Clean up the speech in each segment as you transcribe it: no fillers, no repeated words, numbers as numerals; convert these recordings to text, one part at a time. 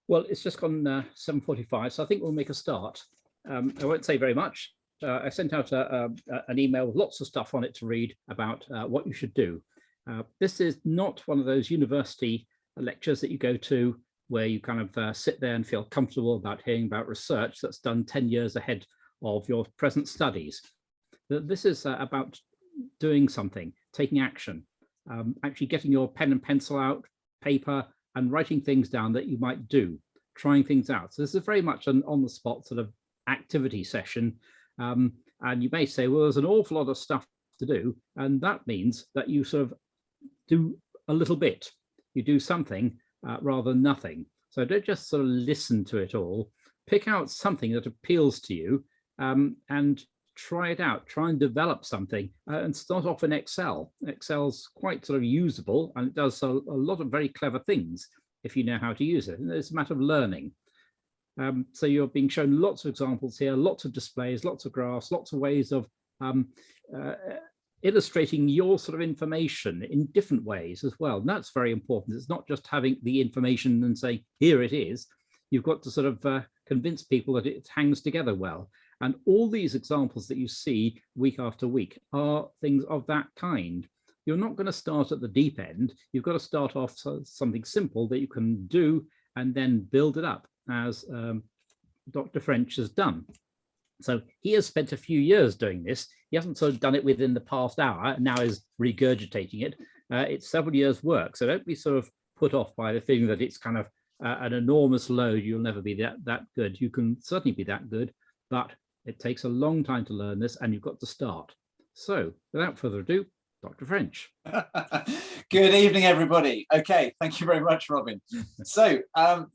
Well, it's just gone 7:45, so I think we'll make a start. I won't say very much. I sent out an email with lots of stuff on it to read about what you should do. This is not one of those university lectures that you go to where you kind of sit there and feel comfortable about hearing about research that's done 10 years ahead of your present studies. This is about doing something, taking action, actually getting your pen and pencil out, paper, and writing things down that you might do, trying things out. So this is very much an on-the-spot sort of activity session. And you may say, well, there's an awful lot of stuff to do. And that means that you sort of do a little bit. You do something rather than nothing. So don't just sort of listen to it all. Pick out something that appeals to you and try it out. Try and develop something and start off in Excel. Excel's quite sort of usable, and it does a lot of very clever things if you know how to use it. And it's a matter of learning. So you're being shown lots of examples here, lots of displays, lots of graphs, lots of ways of illustrating your sort of information in different ways as well. And that's very important. It's not just having the information and say, here it is. You've got to sort of convince people that it hangs together well. And all these examples that you see week after week are things of that kind. You're not going to start at the deep end. You've got to start off something simple that you can do and then build it up, as Dr. French has done. So he has spent a few years doing this. He hasn't sort of done it within the past hour and now is regurgitating it. It's several years' work. So don't be sort of put off by the feeling that it's kind of an enormous load. You'll never be that good. You can certainly be that good, but it takes a long time to learn this, and you've got to start. So without further ado, Dr. French. Good evening, everybody. Okay, thank you very much, Robin. So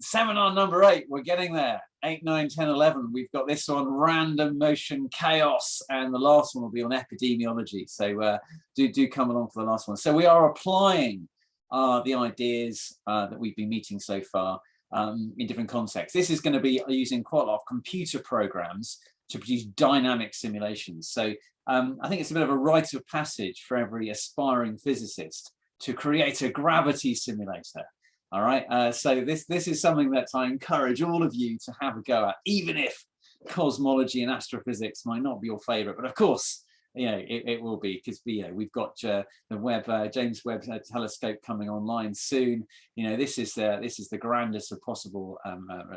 seminar number 8, we're getting there. 8, 9, 10, 11. We've got this on random motion chaos, and the last one will be on epidemiology. So do come along for the last one. So we are applying the ideas that we've been meeting so far in different contexts. This is going to be using quite a lot of computer programs to produce dynamic simulations. So I think it's a bit of a rite of passage for every aspiring physicist to create a gravity simulator. All right, so this is something that I encourage all of you to have a go at, even if cosmology and astrophysics might not be your favorite. But of course, you know, it will be, because we've got the James Webb telescope coming online soon. You know, this is the grandest of possible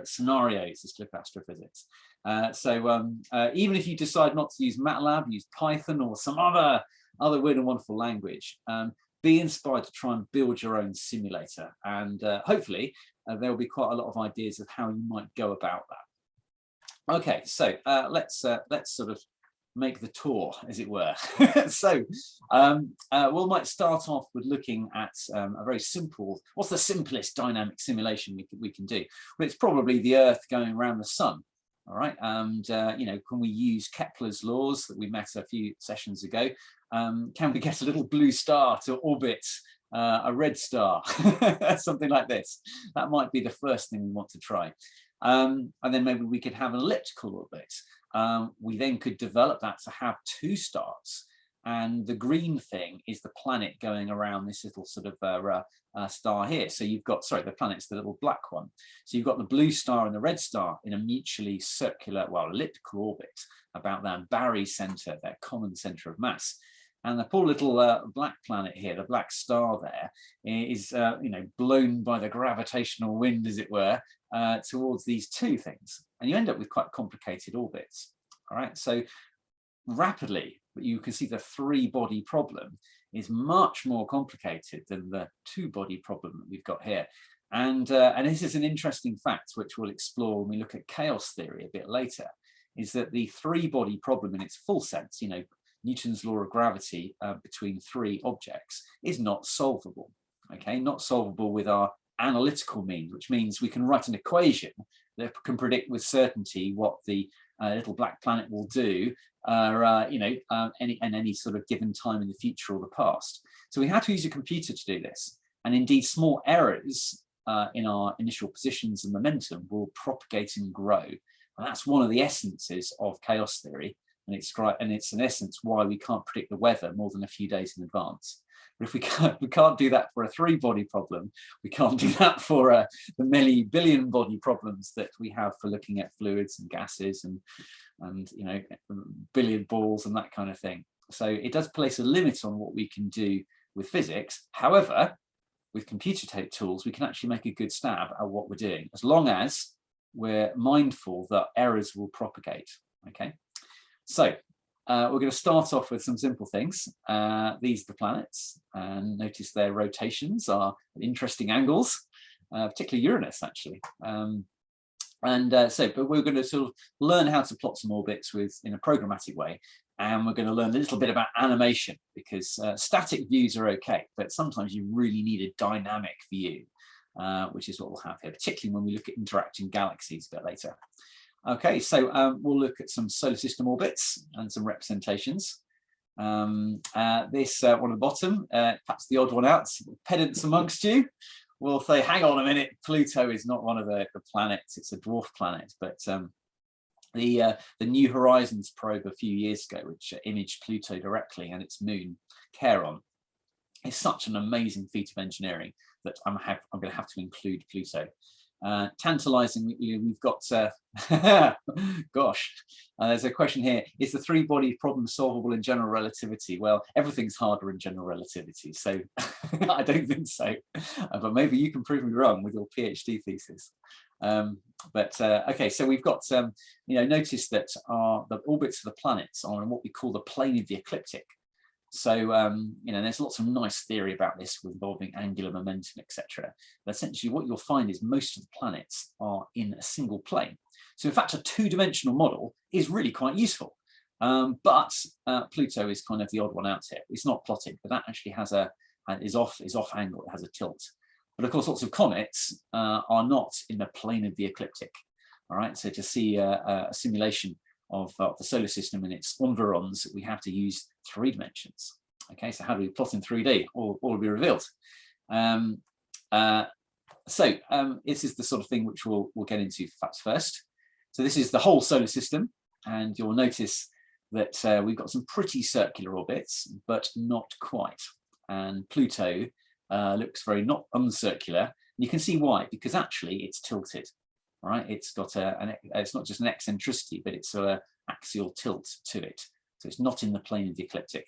scenarios as to look at astrophysics. So even if you decide not to use MATLAB, use Python or some other weird and wonderful language, be inspired to try and build your own simulator, and hopefully there will be quite a lot of ideas of how you might go about that. Okay, so let's sort of make the tour, as it were. So we might start off with looking at a very simple, what's the simplest dynamic simulation we can do? Well, it's probably the Earth going around the sun. All right, and you know, can we use Kepler's laws that we met a few sessions ago? Can we get a little blue star to orbit a red star? Something like this. That might be the first thing we want to try. And then maybe we could have an elliptical orbit. We then could develop that to have 2 stars. And the green thing is the planet going around this little sort of star here. So you've got, sorry, the planet's the little black one. So you've got the blue star and the red star in a mutually circular, well, elliptical orbit about that barycenter, their common center of mass. And the poor little black planet here, the black star there, is you know, blown by the gravitational wind, as it were, towards these 2 things. And you end up with quite complicated orbits. All right, so rapidly, you can see the 3-body problem is much more complicated than the 2-body problem that we've got here. And this is an interesting fact, which we'll explore when we look at chaos theory a bit later, is that the 3-body problem in its full sense, you know, Newton's law of gravity between 3 objects, is not solvable. Okay, not solvable with our analytical means, which means we can write an equation that can predict with certainty what the little black planet will do, you know, any sort of given time in the future or the past. So we had to use a computer to do this, and indeed small errors in our initial positions and momentum will propagate and grow. And that's one of the essences of chaos theory. and it's in essence why we can't predict the weather more than a few days in advance. But if we can't do that for a 3-body problem, we can't do that for the many billion body problems that we have for looking at fluids and gases and you know, billiard balls and that kind of thing. So it does place a limit on what we can do with physics. However, with computer tools, we can actually make a good stab at what we're doing, as long as we're mindful that errors will propagate. Okay, so we're going to start off with some simple things. These are the planets, and notice their rotations are at interesting angles, particularly Uranus, actually. But we're going to sort of learn how to plot some orbits in a programmatic way, and we're going to learn a little bit about animation, because static views are okay, but sometimes you really need a dynamic view, which is what we'll have here, particularly when we look at interacting galaxies a bit later. Okay, so we'll look at some solar system orbits and some representations. This one at the bottom, perhaps the odd one out, pedants amongst you will say, hang on a minute, Pluto is not one of the planets, it's a dwarf planet. But the New Horizons probe a few years ago, which imaged Pluto directly and its moon Charon, is such an amazing feat of engineering that I'm going to have to include Pluto. Tantalizing, we've got, gosh, there's a question here. Is the 3-body problem solvable in general relativity? Well, everything's harder in general relativity, so I don't think so. But maybe you can prove me wrong with your PhD thesis. Okay, so we've got, notice that the orbits of the planets are in what we call the plane of the ecliptic. So, there's lots of nice theory about this involving angular momentum, etc. But essentially what you'll find is most of the planets are in a single plane. So in fact, a 2-dimensional model is really quite useful. But Pluto is kind of the odd one out here. It's not plotted, but that actually is off angle, it has a tilt. But of course, lots of comets are not in the plane of the ecliptic. All right, so to see a simulation of the solar system and its environs, we have to use 3 dimensions. Okay, so how do we plot in 3D? All will be revealed. This is the sort of thing which we'll get into perhaps first. So this is the whole solar system, and you'll notice that we've got some pretty circular orbits, but not quite. And Pluto looks very not uncircular. And you can see why, because actually it's tilted. Right, it's got it's not just an eccentricity, but it's an axial tilt to it. So it's not in the plane of the ecliptic.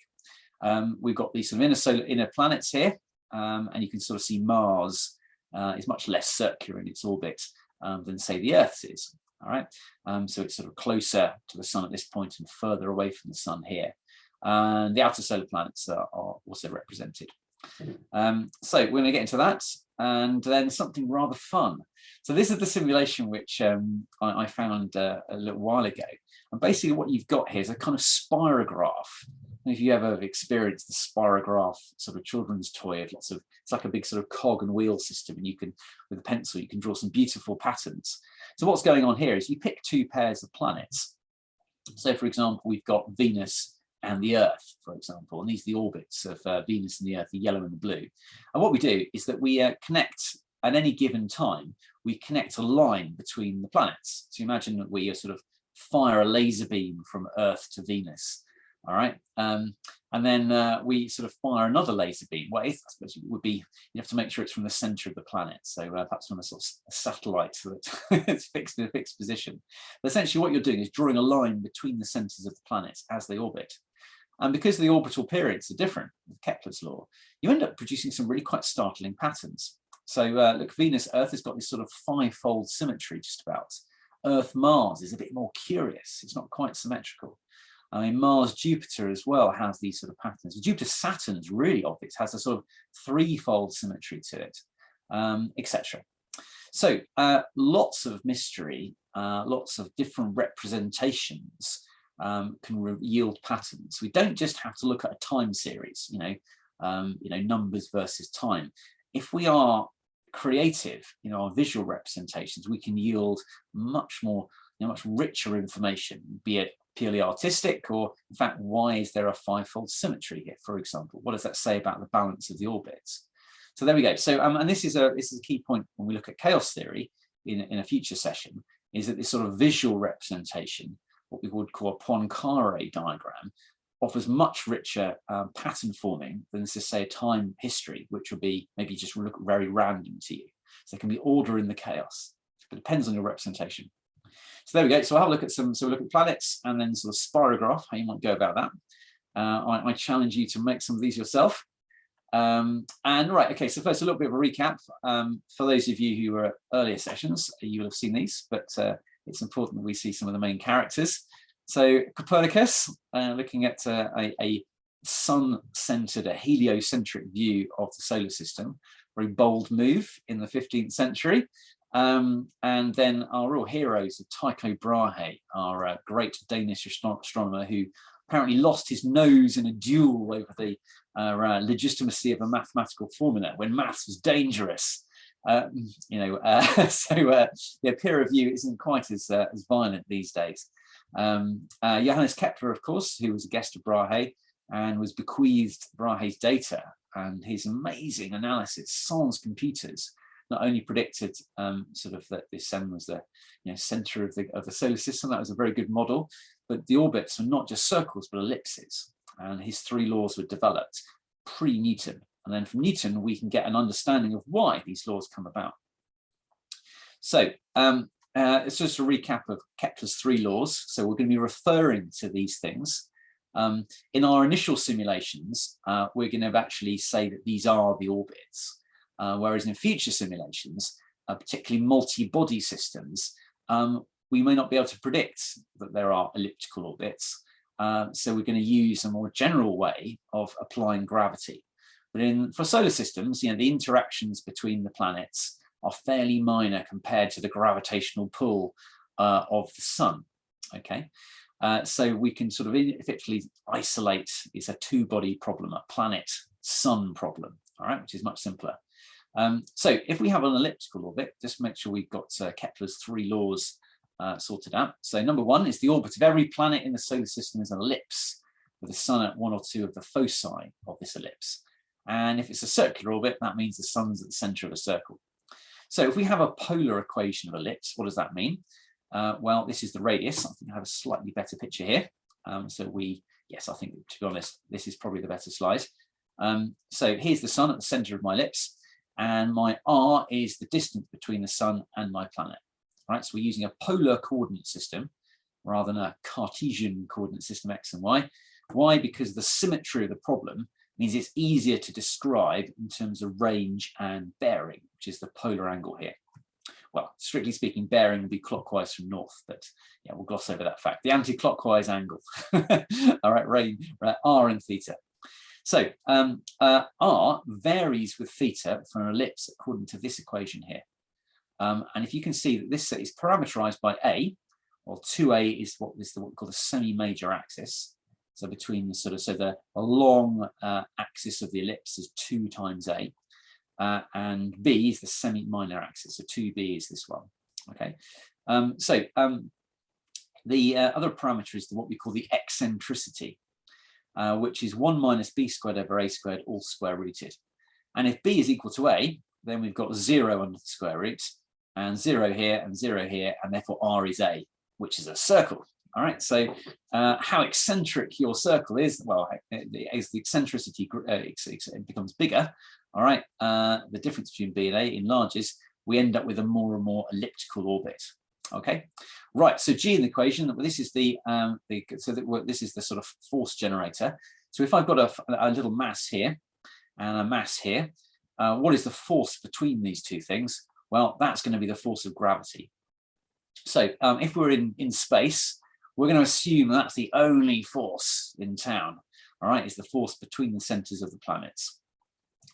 We've got these sort of inner planets here, and you can sort of see Mars is much less circular in its orbit than, say, the Earth's is. All right, so it's sort of closer to the sun at this point and further away from the sun here. And the outer solar planets are also represented. So we're going to get into that, and then something rather fun. So this is the simulation which I found a little while ago, and basically what you've got here is a kind of spirograph. And if you ever experienced the spirograph sort of children's toy of lots of, it's like a big sort of cog and wheel system, and you can, with a pencil, you can draw some beautiful patterns. So what's going on here is you pick 2 pairs of planets. So for example, we've got Venus and the Earth, for example, and these are the orbits of Venus and the Earth, the yellow and the blue. And what we do is that we connect, at any given time, we connect a line between the planets. So imagine that we sort of fire a laser beam from Earth to Venus, all right? And then we sort of fire another laser beam. Well, I suppose it would be, you have to make sure it's from the center of the planet. So perhaps from a sort of a satellite so that it's fixed in a fixed position. But essentially what you're doing is drawing a line between the centers of the planets as they orbit. And because the orbital periods are different, with Kepler's law, you end up producing some really quite startling patterns. So look, Venus, Earth has got this sort of 5-fold symmetry just about. Earth, Mars is a bit more curious. It's not quite symmetrical. I mean, Mars, Jupiter as well has these sort of patterns. Jupiter, Saturn's really obvious, has a sort of 3-fold symmetry to it, etc. So lots of mystery, lots of different representations can yield patterns. We don't just have to look at a time series, numbers versus time. If we are creative in our visual representations, we can yield much more, much richer information, be it purely artistic, or in fact, why is there a 5-fold symmetry here, for example? What does that say about the balance of the orbits? So there we go. So and this is a key point when we look at chaos theory in a future session, is that this sort of visual representation what we would call a Poincare diagram, offers much richer pattern forming than, say, a time history, which will be maybe just look very random to you. So there can be order in the chaos, but it depends on your representation. So there we go. So I'll have a look at we'll look at planets and then sort of spirograph, how you might go about that. I challenge you to make some of these yourself. And right, okay, so first a little bit of a recap. For those of you who were at earlier sessions, you will have seen these, but it's important that we see some of the main characters. So Copernicus, looking at a sun-centered, a heliocentric view of the solar system, very bold move in the 15th century. And then our real heroes of Tycho Brahe, our great Danish astronomer who apparently lost his nose in a duel over the legitimacy of a mathematical formula when maths was dangerous. Yeah, peer review isn't quite as violent these days. Johannes Kepler, of course, who was a guest of Brahe and was bequeathed Brahe's data, and his amazing analysis, sans computers, not only predicted sort of that the sun was the center of the solar system. That was a very good model, but the orbits were not just circles but ellipses, and his 3 laws were developed pre-Newton, and then from Newton we can get an understanding of why these laws come about. So it's just a recap of Kepler's 3 laws. So we're going to be referring to these things. In our initial simulations, we're going to actually say that these are the orbits, whereas in future simulations, particularly multi-body systems, we may not be able to predict that there are elliptical orbits. So we're going to use a more general way of applying gravity. But for solar systems, the interactions between the planets are fairly minor compared to the gravitational pull of the sun. Okay, so we can sort of effectively isolate. It's a 2-body problem, a planet-sun problem. All right, which is much simpler. So if we have an elliptical orbit, just make sure we've got Kepler's 3 laws sorted out. So number 1 is the orbit of every planet in the solar system is an ellipse, with the sun at 1 or 2 of the foci of this ellipse. And if it's a circular orbit, that means the sun's at the center of a circle. So if we have a polar equation of ellipse, what does that mean? Well, this is the radius. I think I have a slightly better picture here. Yes, I think, to be honest, this is probably the better slide. So here's the sun at the center of my ellipse, and my r is the distance between the sun and my planet. All right, so we're using a polar coordinate system rather than a Cartesian coordinate system, x and y. Why? Because the symmetry of the problem means it's easier to describe in terms of range and bearing, which is the polar angle here. Well, strictly speaking, bearing will be clockwise from north, but yeah, we'll gloss over that fact. The anti-clockwise angle. All right, r and theta. So r varies with theta for an ellipse according to this equation here. And if you can see that this is parameterized by a, well, 2a is what we call the semi-major axis. So between the long axis of the ellipse is 2 times a, and b is the semi-minor axis. So 2b is this one. Okay. The other parameter is what we call the eccentricity, which is 1 minus b squared over a squared, all square rooted. And if b is equal to a, then we've got 0 under the square root, and 0 here, and 0 here, and therefore r is a, which is a circle. All right, so how eccentric your circle is, well, as the eccentricity becomes bigger, all right, the difference between b and a enlarges, we end up with a more and more elliptical orbit. Okay, right, so g in the equation, this is this is the sort of force generator. So if I've got a little mass here and a mass here, what is the force between these two things? Well, that's going to be the force of gravity. So if we're in space, we're going to assume that's the only force in town, all right, is the force between the centers of the planets.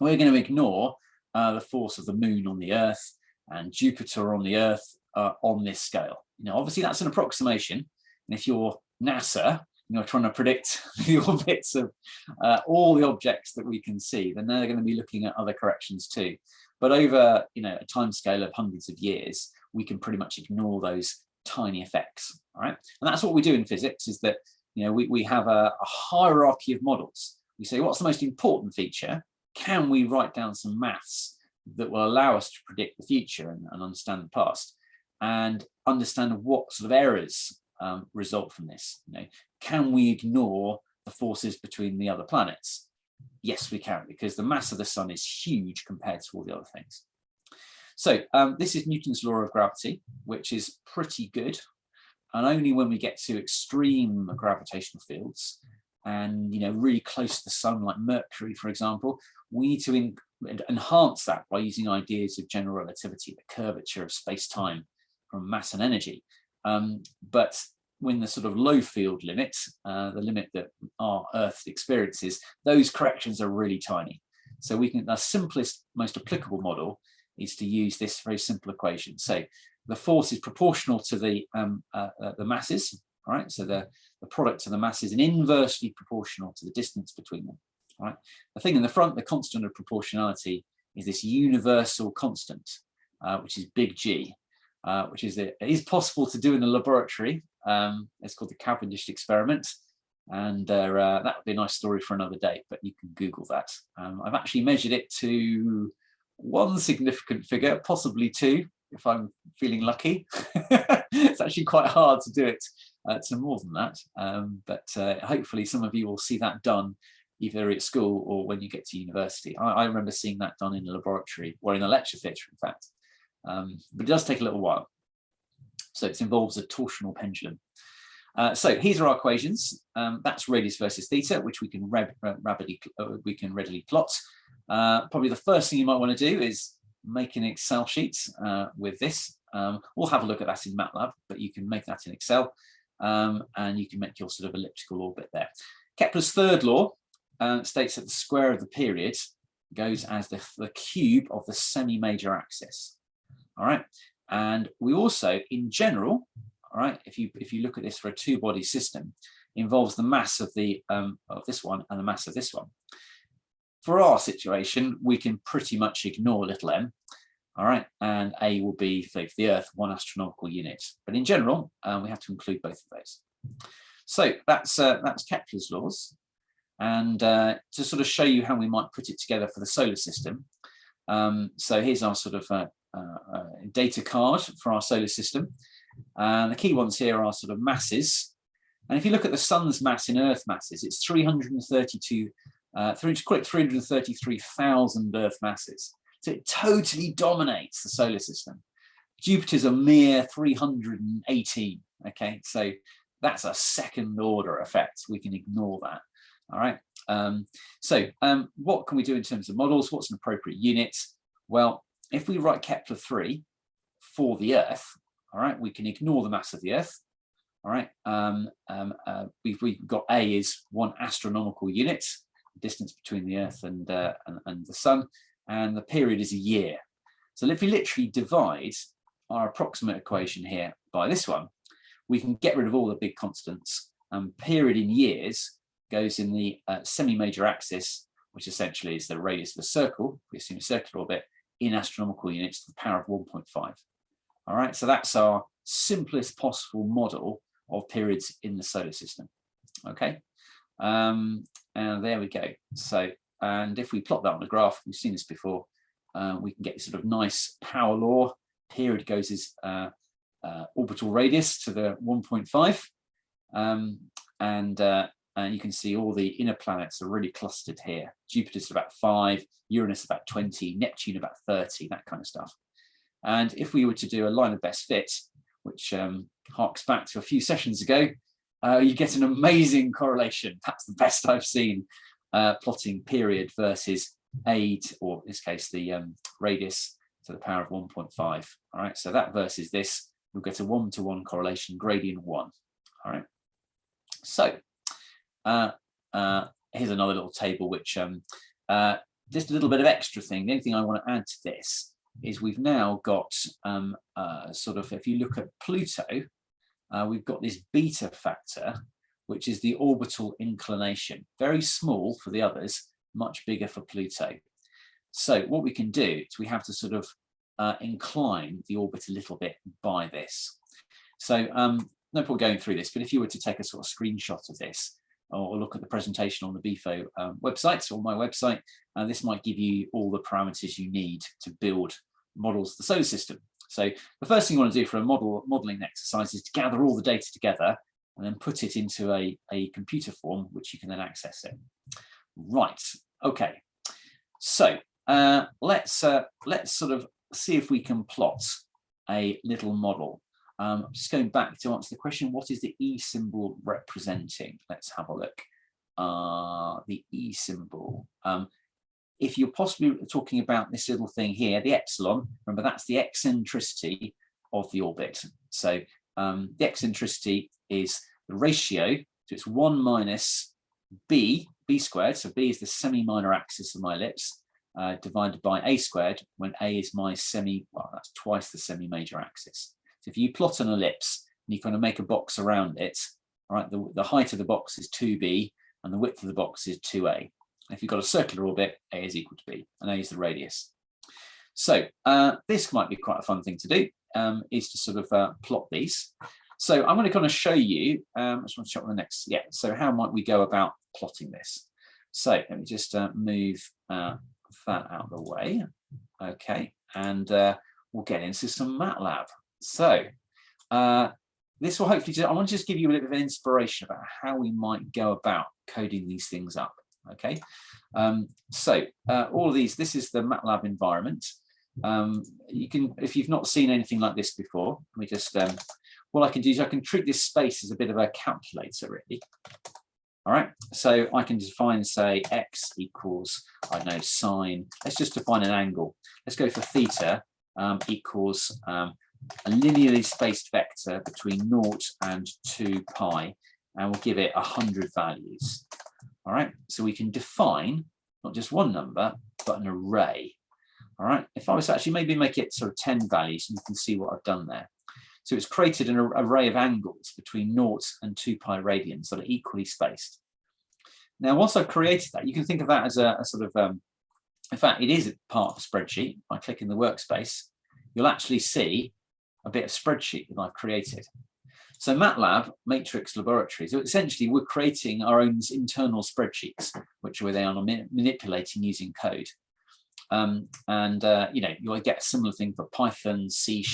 We're going to ignore the force of the moon on the Earth and Jupiter on the Earth on this scale. Obviously that's an approximation, and if you're NASA, trying to predict the orbits of all the objects that we can see, then they're going to be looking at other corrections too. But over a time scale of hundreds of years, we can pretty much ignore those tiny effects. All right, and that's what we do in physics, is that we have a hierarchy of models. We say, what's the most important feature? Can we write down some maths that will allow us to predict the future and understand the past, and understand what sort of errors result from this. Can we ignore the forces between the other planets? Yes, we can, because the mass of the sun is huge compared to all the other things. So this is Newton's law of gravity, which is pretty good. And only when we get to extreme gravitational fields and really close to the sun, like Mercury, for example, we need to enhance that by using ideas of general relativity, the curvature of space-time from mass and energy. But when the sort of low field limit, the limit that our Earth experiences, those corrections are really tiny. So the simplest, most applicable model is to use this very simple equation. So the force is proportional to the masses, right? So the product of the masses is inversely proportional to the distance between them, right? The thing in the front, the constant of proportionality, is this universal constant, which is big G, which is possible to do in the laboratory. It's called the Cavendish experiment. And that would be a nice story for another day, but you can Google that. I've actually measured it to one significant figure, possibly two, if I'm feeling lucky. It's actually quite hard to do it to more than that. But hopefully some of you will see that done either at school or when you get to university. I remember seeing that done in a laboratory or in a lecture theatre, in fact. But it does take a little while. So it involves a torsional pendulum. So these are our equations. That's radius versus theta, which we can readily plot. Probably the first thing you might want to do is make an Excel sheet with this. We'll have a look at that in MATLAB, but you can make that in Excel, and you can make your sort of elliptical orbit there. Kepler's third law states that the square of the period goes as the cube of the semi-major axis. All right, and we also, in general, all right, if you look at this for a two-body system, involves the mass of this one and the mass of this one. For our situation, we can pretty much ignore little m, all right, and A will be, for the Earth, 1 astronomical unit. But in general, we have to include both of those. So that's Kepler's laws. And to sort of show you how we might put it together for the solar system. So here's our sort of data card for our solar system. The key ones here are sort of masses. And if you look at the sun's mass in Earth masses, it's 333,000 Earth masses. So it totally dominates the solar system. Jupiter's a mere 318. Okay, so that's a second order effect. We can ignore that. All right. What can we do in terms of models? What's an appropriate unit? Well, if we write Kepler 3 for the Earth, all right, we can ignore the mass of the Earth. All right. We've got A is 1 astronomical unit, distance between the Earth and the Sun, and the period is a year. So if we literally divide our approximate equation here by this one, we can get rid of all the big constants. Period in years goes in the semi-major axis, which essentially is the radius of a circle. We assume a circular orbit in astronomical units to the power of 1.5. All right, so that's our simplest possible model of periods in the solar system. Okay, and there we go. So, and if we plot that on a graph, we've seen this before, we can get this sort of nice power law. Period goes as orbital radius to the 1.5, and you can see all the inner planets are really clustered here. Jupiter's about 5, Uranus about 20, Neptune about 30, that kind of stuff. And if we were to do a line of best fit, which harks back to a few sessions ago, you get an amazing correlation. That's the best I've seen, plotting period versus age, or in this case, the radius to the power of 1.5. All right, so that versus this, we'll get a 1-to-1 correlation, gradient 1. All right, so here's another little table, which just a little bit of extra thing. The only thing I want to add to this is we've now got sort of, if you look at Pluto, we've got this beta factor, which is the orbital inclination. Very small for the others, much bigger for Pluto. So what we can do is we have to sort of incline the orbit a little bit by this. So no point going through this, but if you were to take a sort of screenshot of this, or look at the presentation on the BFO website or my website, this might give you all the parameters you need to build models of the solar system. So the first thing you want to do for a modeling exercise is to gather all the data together and then put it into a computer form, which you can then access it. Right, okay. So let's sort of see if we can plot a little model. Just going back to answer the question, what is the E symbol representing? Let's have a look. The E symbol. If you're possibly talking about this little thing here, the epsilon, remember that's the eccentricity of the orbit. So the eccentricity is the ratio, so it's 1 minus b squared, so b is the semi-minor axis of my ellipse, divided by a squared, when a is my well, that's twice the semi-major axis. So if you plot an ellipse and you kind of make a box around it, all right, the height of the box is 2b and the width of the box is 2a. If you've got a circular orbit, a is equal to b, and a is the radius. So this might be quite a fun thing to do, is to sort of plot these. So I'm going to kind of show you, I just want to check on the next, yeah, so how might we go about plotting this? So let me just move that out of the way. Okay, and we'll get into some MATLAB. So this will hopefully, I want to just give you a little bit of inspiration about how we might go about coding these things up. Okay, so all of these, this is the MATLAB environment. You can, if you've not seen anything like this before, let me just, what I can do is I can treat this space as a bit of a calculator, really. All right, so I can define, say, x equals, I don't know, sine, let's just define an angle. Let's go for theta equals a linearly spaced vector between 0 and 2 pi, and we'll give it 100 values. All right, so we can define not just one number, but an array. All right, if I was to actually maybe make it sort of 10 values, and you can see what I've done there. So it's created an array of angles between 0 and 2 pi radians that are equally spaced. Now, once I've created that, you can think of that as a sort of, in fact, it is part of a spreadsheet. By clicking the workspace, you'll actually see a bit of spreadsheet that I've created. So MATLAB Matrix Laboratory, so essentially we're creating our own internal spreadsheets, which are they are manipulating using code. You know, you'll get a similar thing for Python, C#,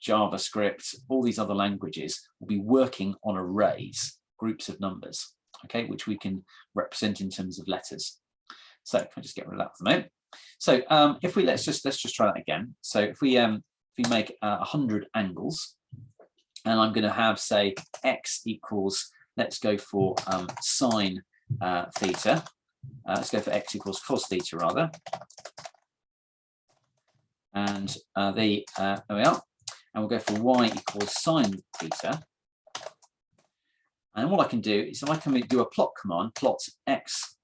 JavaScript, all these other languages will be working on arrays, groups of numbers, okay, which we can represent in terms of letters. So if I just get rid of that for the moment. So if we let's just try that again. So if we make 100 angles, and I'm going to have, say, x equals, let's go for sine theta. Let's go for x equals cos theta rather. And there we are. And we'll go for y equals sine theta. And what I can do is I can do a plot command, plot x,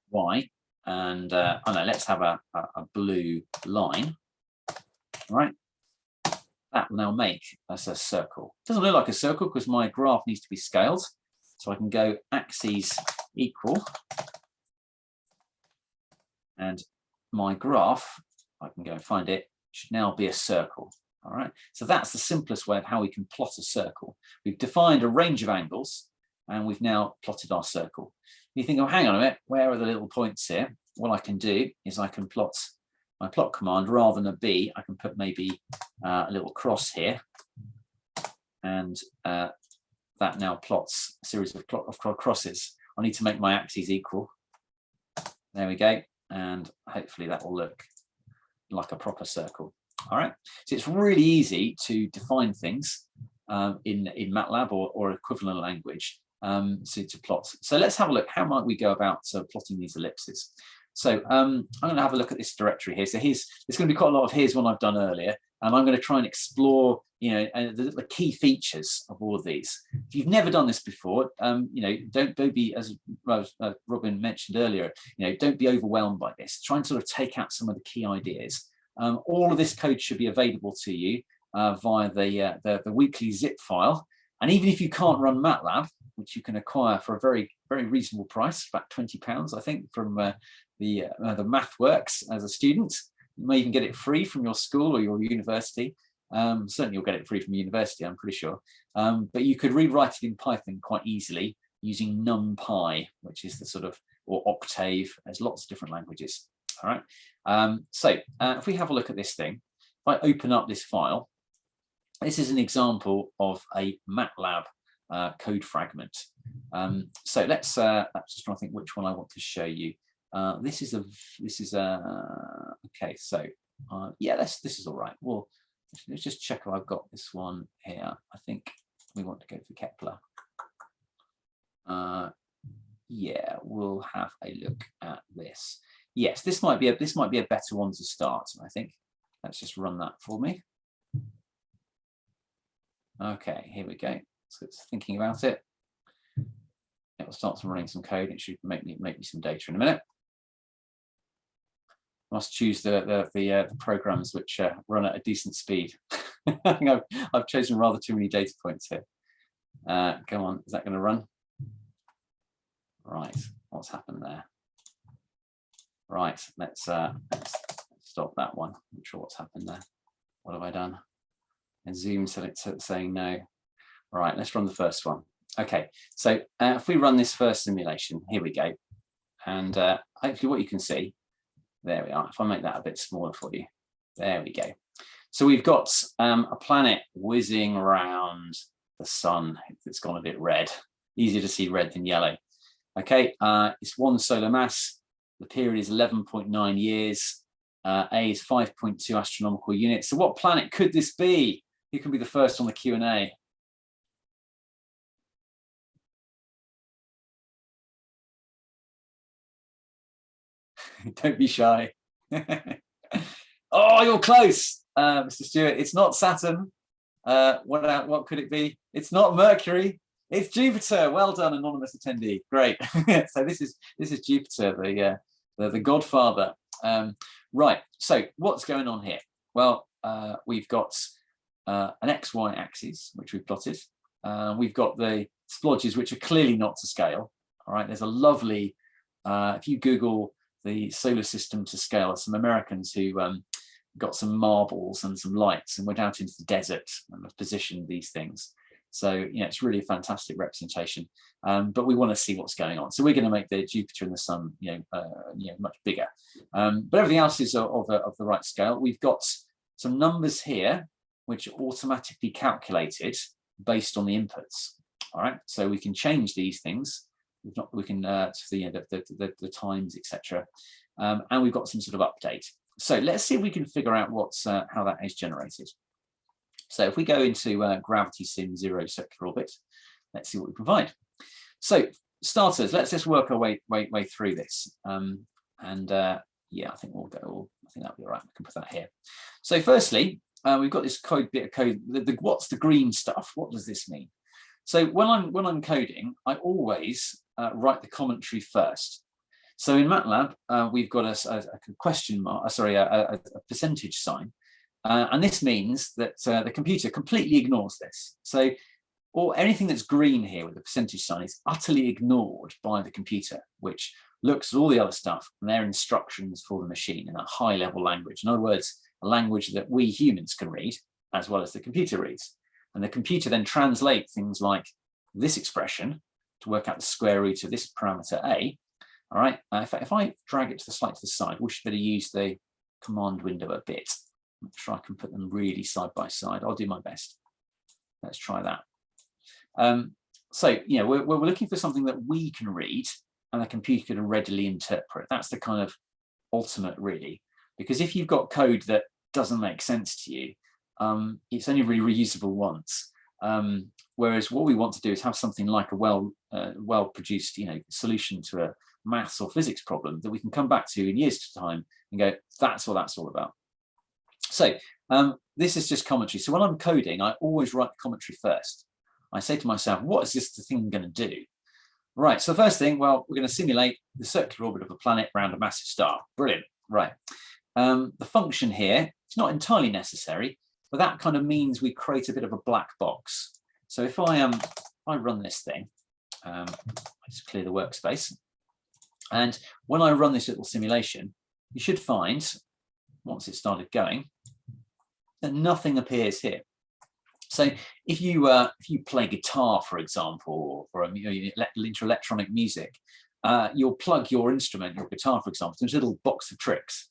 y, and I don't know, let's have a blue line, right? That will now make us a circle. It doesn't look like a circle because my graph needs to be scaled. So I can go axes equal, and my graph, I can go and find it, should now be a circle. All right, so that's the simplest way of how we can plot a circle. We've defined a range of angles and we've now plotted our circle. You think, oh, hang on a minute, where are the little points here? What I can do is I can plot my plot command, rather than a B, I can put maybe a little cross here, and that now plots a series of crosses. I need to make my axes equal. There we go, and hopefully that will look like a proper circle. All right, so it's really easy to define things in MATLAB or equivalent language to plot. So let's have a look. How might we go about plotting these ellipses? So I'm going to have a look at this directory here. So there's going to be quite a lot of here's one I've done earlier, and I'm going to try and explore, you know, the key features of all of these. If you've never done this before, you know, don't be, as Robin mentioned earlier, you know, don't be overwhelmed by this. Try and sort of take out some of the key ideas. All of this code should be available to you via the weekly zip file. And even if you can't run MATLAB, which you can acquire for a very, very reasonable price, about £20, I think, from the MathWorks as a student. You may even get it free from your school or your university. Certainly you'll get it free from university, I'm pretty sure. But you could rewrite it in Python quite easily using NumPy, which is the sort of, or Octave. There's lots of different languages. All right. So if we have a look at this thing, I open up this file, this is an example of a MATLAB code fragment. So let's just try to think which one I want to show you. This is okay. So yeah, this is all right. Well, let's just check if I've got this one here. I think we want to go for Kepler. Yeah, we'll have a look at this. Yes, this might be a better one to start, I think. Let's just run that for me. Okay, here we go. So it's thinking about it. It will start running some code. It should make me some data in a minute. Must choose the programs which run at a decent speed. I think I've chosen rather too many data points here. Go on, is that going to run? Right, what's happened there? Right, let's stop that one. I'm not sure what's happened there. What have I done? And Zoom said it's saying no. Right, let's run the first one. Okay, so if we run this first simulation, here we go. And hopefully what you can see, there we are. If I make that a bit smaller for you, there we go. So we've got a planet whizzing around the sun. It's gone a bit red. Easier to see red than yellow. Okay, it's 1 solar mass. The period is 11.9 years. A is 5.2 astronomical units. So what planet could this be? Who can be the first on the Q&A? Don't be shy. Oh, you're close, Mr. Stewart. It's not Saturn. What could it be? It's not Mercury. It's Jupiter. Well done, anonymous attendee. Great. So this is Jupiter, the godfather. Right. So what's going on here? Well, we've got an XY axis which we've plotted. We've got the splodges which are clearly not to scale. All right. There's a lovely. If you Google the solar system to scale, some Americans who got some marbles and some lights and went out into the desert and have positioned these things. So, it's really a fantastic representation, but we want to see what's going on. So we're going to make the Jupiter and the Sun, much bigger. But everything else is of the right scale. We've got some numbers here, which are automatically calculated based on the inputs. All right, so we can change these things. We can the times, etc. And we've got some sort of update. So let's see if we can figure out how that is generated. So if we go into Gravity Sim 0 circular orbit, let's see what we provide. So starters, let's just work our way through this. Yeah, I think I think that'll be all right. We can put that here. So firstly, we've got this bit of code. What's the green stuff? What does this mean? So when I'm coding, I always write the commentary first. So in MATLAB, we've got a question mark, a percentage sign. And this means that the computer completely ignores this. So anything that's green here with the percentage sign is utterly ignored by the computer, which looks at all the other stuff and their instructions for the machine in a high level language. In other words, a language that we humans can read as well as the computer reads. And the computer then translates things like this expression to work out the square root of this parameter A. All right, if I drag it slightly to the side, we should better use the command window a bit. I'm sure I can put them really side by side. I'll do my best. Let's try that. So, we're looking for something that we can read and the computer can readily interpret. That's the kind of ultimate, really, because if you've got code that doesn't make sense to you, it's only really reusable once. Whereas what we want to do is have something like a well-produced, solution to a maths or physics problem that we can come back to in years' time and go, that's what that's all about. So this is just commentary. So when I'm coding, I always write the commentary first. I say to myself, what is this thing going to do? Right, so first thing, well, we're going to simulate the circular orbit of a planet around a massive star. Brilliant, right. The function here, it's not entirely necessary, but that kind of means we create a bit of a black box. So if I run this thing, I just clear the workspace. And when I run this little simulation, you should find, once it started going, that nothing appears here. So if you play guitar, for example, or into electronic music, you'll plug your instrument, your guitar, for example, into a little box of tricks.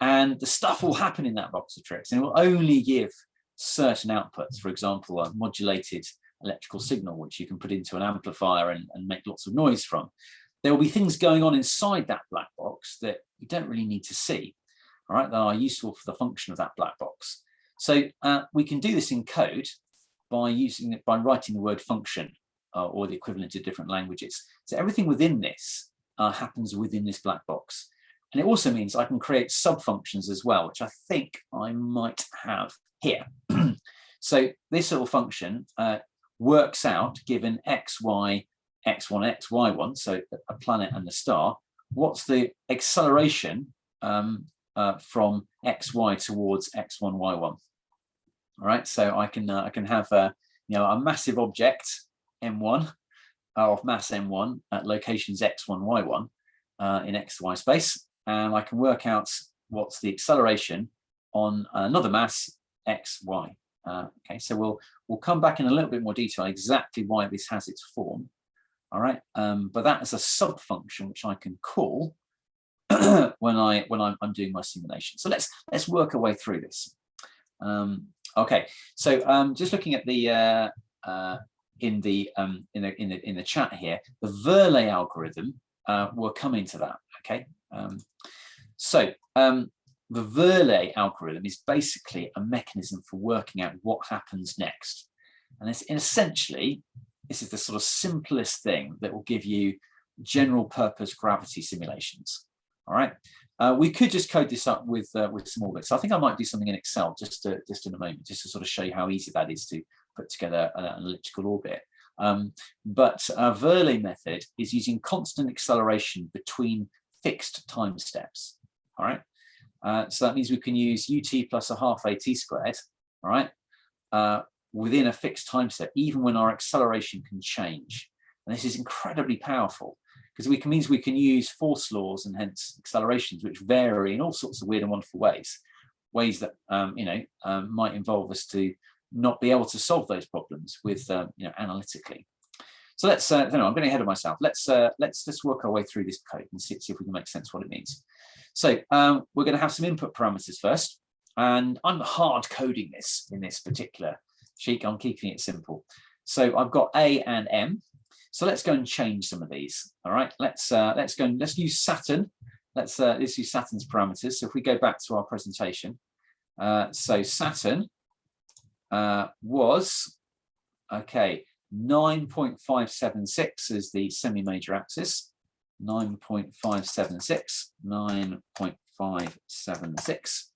and the stuff will happen in that box of tricks, and it will only give certain outputs. For example, a modulated electrical signal, which you can put into an amplifier and make lots of noise from. There will be things going on inside that black box that you don't really need to see, all right, that are useful for the function of that black box. So we can do this in code by writing the word function or the equivalent to different languages. So everything within this happens within this black box. And it also means I can create sub-functions as well, which I think I might have here. So this little function works out, given x, y, x1, x, y1, so a planet and a star, what's the acceleration from xy towards x1, y1. All right, so I can have a massive object m1 of mass m1 at locations x1, y1 in xy space, and I can work out what's the acceleration on another mass xy. Okay, so we'll come back in a little bit more detail exactly why this has its form. All right, but that is a sub function which I can call when I'm doing my simulation. So let's work our way through this. Okay, so just looking at the in the chat here, the Verlet algorithm will come into that. Okay, so the Verlet algorithm is basically a mechanism for working out what happens next, and essentially this is the sort of simplest thing that will give you general purpose gravity simulations. All right, we could just code this up with some orbits. I think I might do something in Excel just in a moment, just to sort of show you how easy that is to put together an elliptical orbit. But our Verlet method is using constant acceleration between fixed time steps. All right, so that means we can use ut plus a half at squared. All right, within a fixed time step, even when our acceleration can change. And this is incredibly powerful, because means we can use force laws and hence accelerations which vary in all sorts of weird and wonderful ways that might involve us to not be able to solve those problems with analytically. So let's I'm getting ahead of myself. Let's work our way through this code and see if we can make sense of what it means. So we're going to have some input parameters first, and I'm hard coding this in this particular sheet. I'm keeping it simple. So I've got A and M. So let's go and change some of these. All right, let's use Saturn. Let's use Saturn's parameters. So if we go back to our presentation, so Saturn was 9.576 is the semi-major axis. 9.576,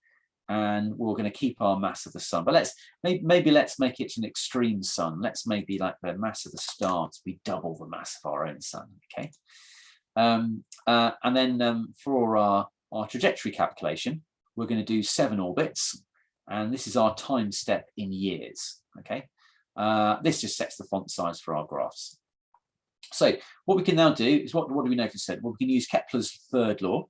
and we're going to keep our mass of the sun, but maybe let's make it an extreme sun. Let's maybe like the mass of the star to be double the mass of our own sun. Okay, and then for our trajectory calculation, we're going to do 7 orbits, and this is our time step in years. Okay, this just sets the font size for our graphs. So what we can now do is what do we know for certain? Well, we can use Kepler's third law,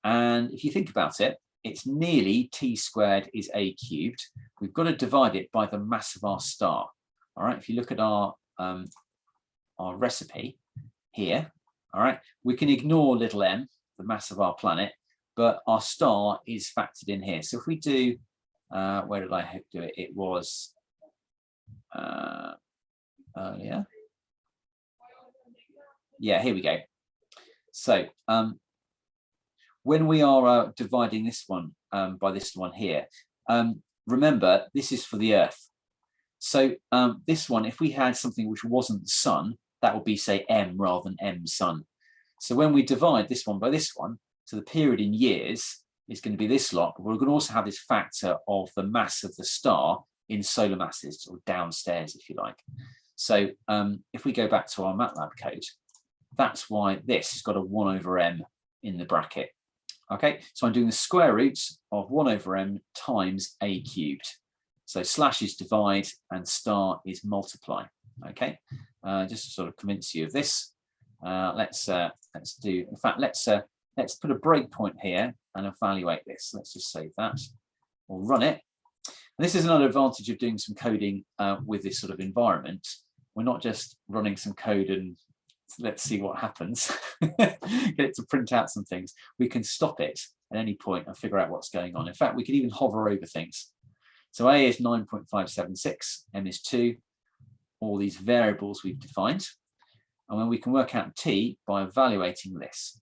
and if you think about it, it's nearly t squared is a cubed. We've got to divide it by the mass of our star. All right, if you look at our recipe here, all right, we can ignore little m, the mass of our planet, but our star is factored in here. So if we do, where did I do it? It was earlier. Yeah, here we go. So when we are dividing this one by this one here, remember this is for the Earth. So this one, if we had something which wasn't the sun, that would be, say, m rather than m sun. So when we divide this one by this one, so the period in years is going to be this lot, but we're going to also have this factor of the mass of the star in solar masses, or downstairs, if you like. So if we go back to our MATLAB code, that's why this has got a 1 over m in the bracket. Okay, so I'm doing the square roots of 1 over m times a cubed. So slash is divide and star is multiply. Okay, just to sort of convince you of this, let's put a breakpoint here and evaluate this. Let's just save that. We'll run it. And this is another advantage of doing some coding with this sort of environment. We're not just running some code and let's see what happens, get it to print out some things. We can stop it at any point and figure out what's going on. In fact, we could even hover over things. So A is 9.576, M is 2, all these variables we've defined. And then we can work out T by evaluating this.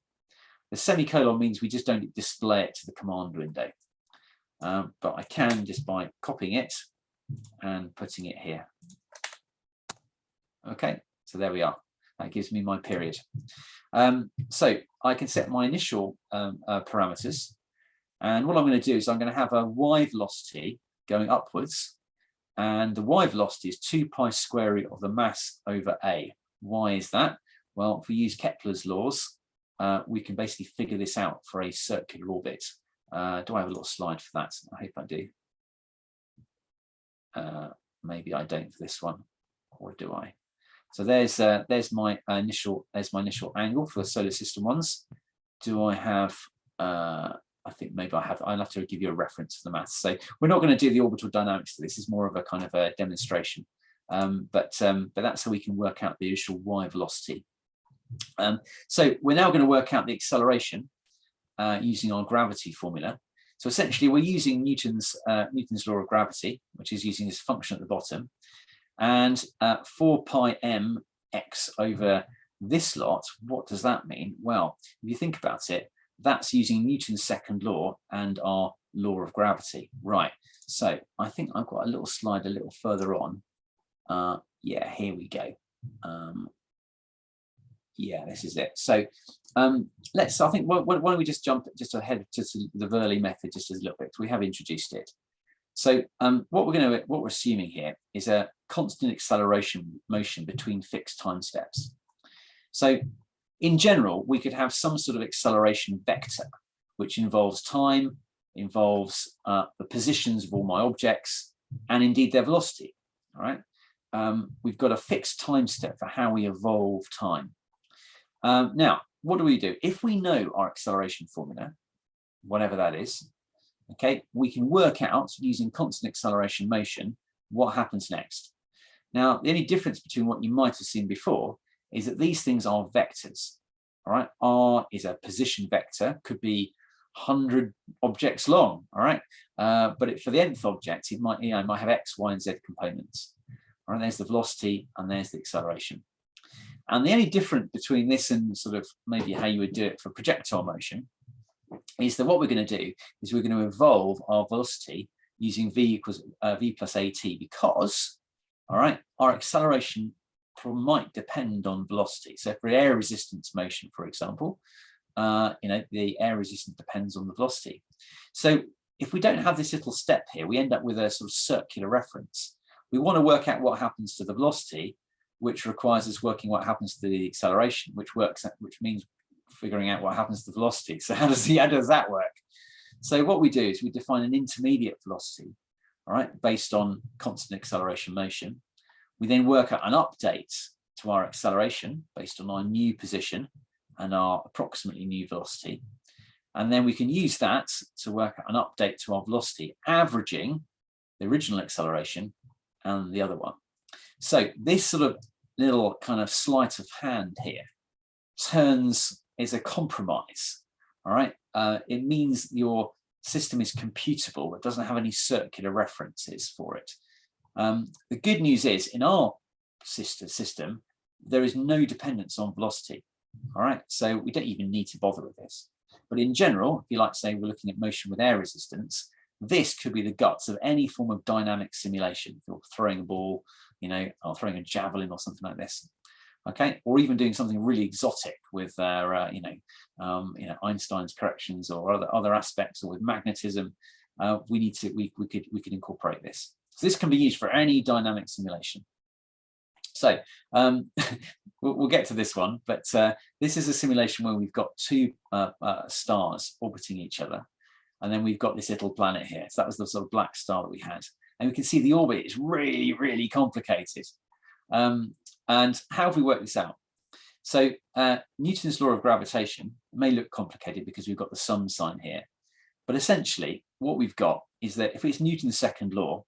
The semicolon means we just don't display it to the command window. But I can just by copying it and putting it here. Okay, so there we are. That gives me my period. So I can set my initial parameters. And what I'm going to do is I'm going to have a y velocity going upwards. And the y velocity is 2 pi square root of the mass over A. Why is that? Well, if we use Kepler's laws, we can basically figure this out for a circular orbit. Do I have a little slide for that? I hope I do. Maybe I don't for this one, or do I? So there's my initial angle for the solar system ones. Do I have? I think maybe I have. I'll have to give you a reference for the maths. So we're not going to do the orbital dynamics. This is more of a kind of a demonstration. But that's how we can work out the initial y velocity. So we're now going to work out the acceleration using our gravity formula. So essentially, we're using Newton's law of gravity, which is using this function at the bottom, and 4 pi m x over this lot. What does that mean? Well, if you think about it, that's using Newton's second law and our law of gravity. Right. So I think I've got a little slide a little further on. Yeah, here we go. Yeah, this is it. So I think why don't we just jump just ahead to the Verlet method just a little bit. We have introduced it. So what we're assuming here is a constant acceleration motion between fixed time steps. So in general, we could have some sort of acceleration vector, which involves time, involves the positions of all my objects, and indeed their velocity. All right. We've got a fixed time step for how we evolve time. Now, what do? If we know our acceleration formula, whatever that is, okay, we can work out using constant acceleration motion what happens next. Now, the only difference between what you might have seen before is that these things are vectors. All right, R is a position vector, could be 100 objects long. All right, but for the nth object, it might have X, Y, and Z components. All right, there's the velocity and there's the acceleration. And the only difference between this and sort of maybe how you would do it for projectile motion is that what we're going to do is we're going to evolve our velocity using v plus at, because, all right, our acceleration might depend on velocity. So for air resistance motion, for example, the air resistance depends on the velocity. So if we don't have this little step here, we end up with a sort of circular reference. We want to work out what happens to the velocity, which requires us working what happens to the acceleration, which means figuring out what happens to the velocity. So how does that work? So what we do is we define an intermediate velocity, all right, based on constant acceleration motion. We then work out an update to our acceleration based on our new position and our approximately new velocity. And then we can use that to work out an update to our velocity, averaging the original acceleration and the other one. So this sort of little kind of sleight of hand here is a compromise. All right, it means your system is computable. It doesn't have any circular references for it. The good news is in our system, there is no dependence on velocity. All right, so we don't even need to bother with this. But in general, if you like to say we're looking at motion with air resistance, this could be the guts of any form of dynamic simulation. If you're throwing a ball, or throwing a javelin or something like this, okay, or even doing something really exotic with Einstein's corrections or other aspects, or with magnetism, we could incorporate this. So this can be used for any dynamic simulation. So we'll get to this one, but this is a simulation where we've got two stars orbiting each other. And then we've got this little planet here. So that was the sort of black star that we had. And we can see the orbit is really, really complicated. And how have we worked this out? So Newton's law of gravitation may look complicated because we've got the sun sign here. But essentially, what we've got is that if it's Newton's second law,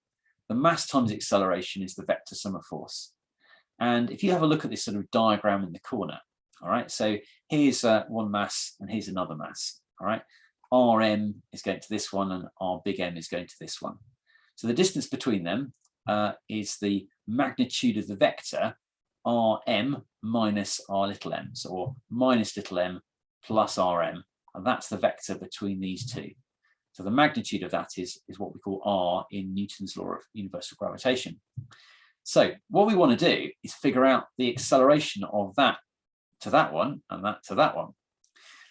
the mass times acceleration is the vector sum of force. And if you have a look at this sort of diagram in the corner, all right, so here's one mass and here's another mass, all right. Rm is going to this one and R big M is going to this one. So the distance between them is the magnitude of the vector Rm minus R little m, or minus little m plus Rm, and that's the vector between these two. So the magnitude of that is what we call R in Newton's law of universal gravitation. So what we want to do is figure out the acceleration of that to that one and that to that one.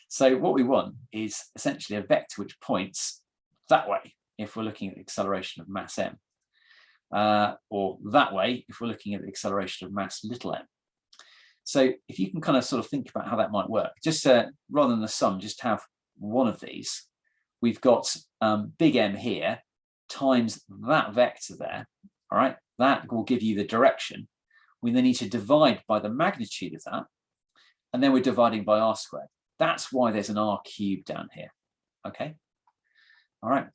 So what we want is essentially a vector which points that way if we're looking at the acceleration of mass m, or that way if we're looking at the acceleration of mass little m. So if you can kind of sort of think about how that might work, just rather than the sum, just have one of these. We've got big M here times that vector there, all right? That will give you the direction. We then need to divide by the magnitude of that, and then we're dividing by R squared. That's why there's an R cubed down here, okay? All right,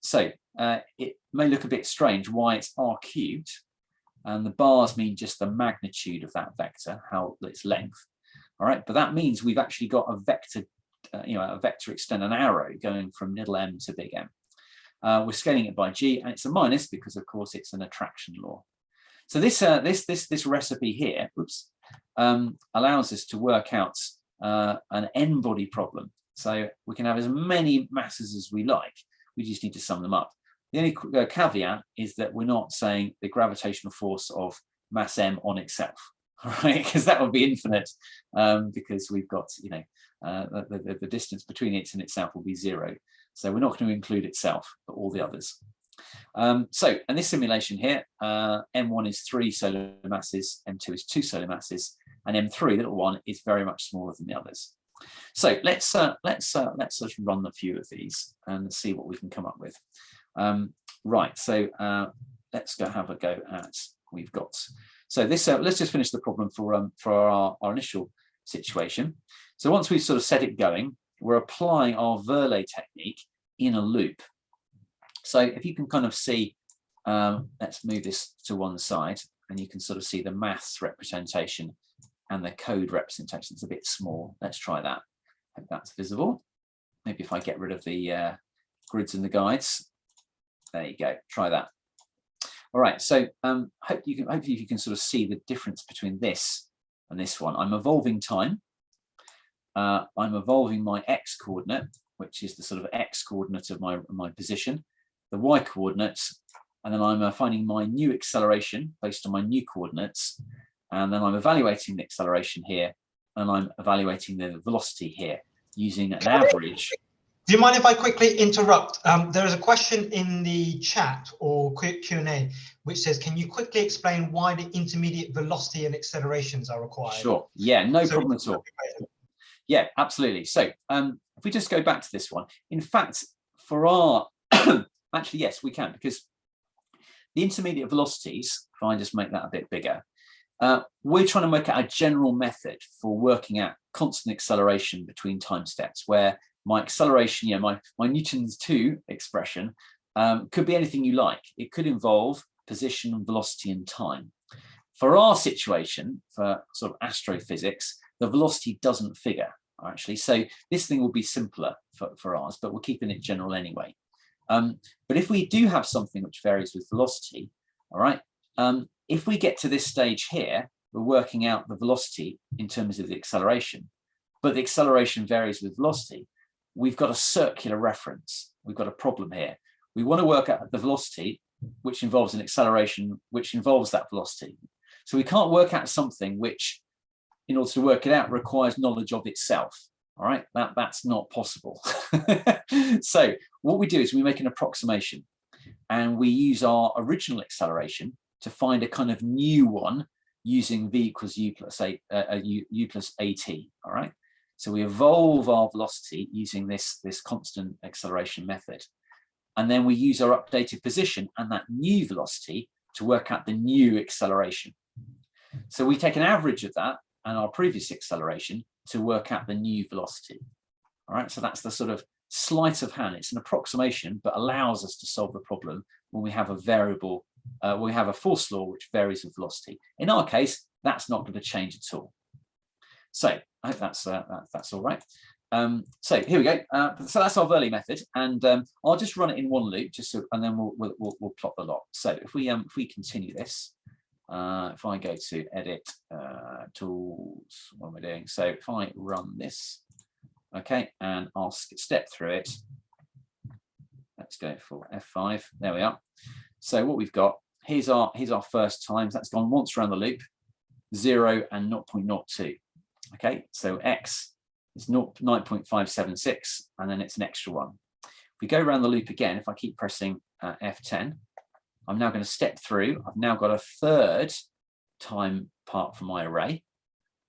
so it may look a bit strange why it's R cubed, and the bars mean just the magnitude of that vector, how its length, all right? But that means we've actually got a vector, a vector extend, an arrow going from little m to big M. We're scaling it by g, and it's a minus because, of course, it's an attraction law. So this recipe here, allows us to work out an n-body problem. So we can have as many masses as we like. We just need to sum them up. The only caveat is that we're not saying the gravitational force of mass m on itself, right? Because that would be infinite, because we've got, the distance between it and itself will be 0. So we're not going to include itself, but all the others. So in this simulation here, M1 is 3 solar masses, M2 is 2 solar masses, and M3, the little one, is very much smaller than the others. So let's sort of run a few of these and see what we can come up with. Right, so let's go have a go at we've got. So this let's just finish the problem for our initial situation. So once we've sort of set it going, we're applying our Verlet technique in a loop. So if you can kind of see, let's move this to one side, and you can sort of see the maths representation and the code representation. It's a bit small. Let's try that. Hope that's visible. Maybe if I get rid of the grids and the guides. There you go. Try that. All right. So hopefully you can sort of see the difference between this and this one. I'm evolving time. I'm evolving my x coordinate, which is the sort of x coordinate of my position, the y coordinates, and then I'm finding my new acceleration based on my new coordinates, and then I'm evaluating the acceleration here, and I'm evaluating the velocity here using an average. Do you mind if I quickly interrupt? There is a question in the chat or quick Q&A which says, can you quickly explain why the intermediate velocity and accelerations are required? Sure. Yeah, no problem at all. Yeah, absolutely. So if we just go back to this one, in fact, for our, actually, yes, we can, because the intermediate velocities, if I just make that a bit bigger, we're trying to work out a general method for working out constant acceleration between time steps, where my acceleration, my Newton's 2 expression could be anything you like. It could involve position, velocity, and time. For our situation, for sort of astrophysics, the velocity doesn't figure, actually. So this thing will be simpler for ours, but we're keeping it general anyway. But if we do have something which varies with velocity, all right, if we get to this stage here, we're working out the velocity in terms of the acceleration, but the acceleration varies with velocity. We've got a circular reference. We've got a problem here. We want to work out the velocity, which involves an acceleration, which involves that velocity. So we can't work out something which, in order to work it out, requires knowledge of itself. All right, that's not possible. So what we do is we make an approximation, and we use our original acceleration to find a kind of new one using v equals u plus u plus at. All right. So we evolve our velocity using this constant acceleration method. And then we use our updated position and that new velocity to work out the new acceleration. So we take an average of that and our previous acceleration to work out the new velocity. All right, so that's the sort of sleight of hand. It's an approximation, but allows us to solve the problem when we have a variable, we have a force law which varies with velocity. In our case, that's not going to change at all. So I hope that's all right. So here we go. So that's our Verlet method, and I'll just run it in one loop, just so, and then we'll plot the lot. So if we continue this, if I go to edit tools, what am I doing? So if I run this, okay, and I'll step through it. Let's go for F5. There we are. So what we've got, here's our first times. That's gone once around the loop, 0 and 0.02. Okay, so X is 9.576, and then it's an extra one. If we go around the loop again, if I keep pressing F10, I'm now going to step through. I've now got a third time part for my array.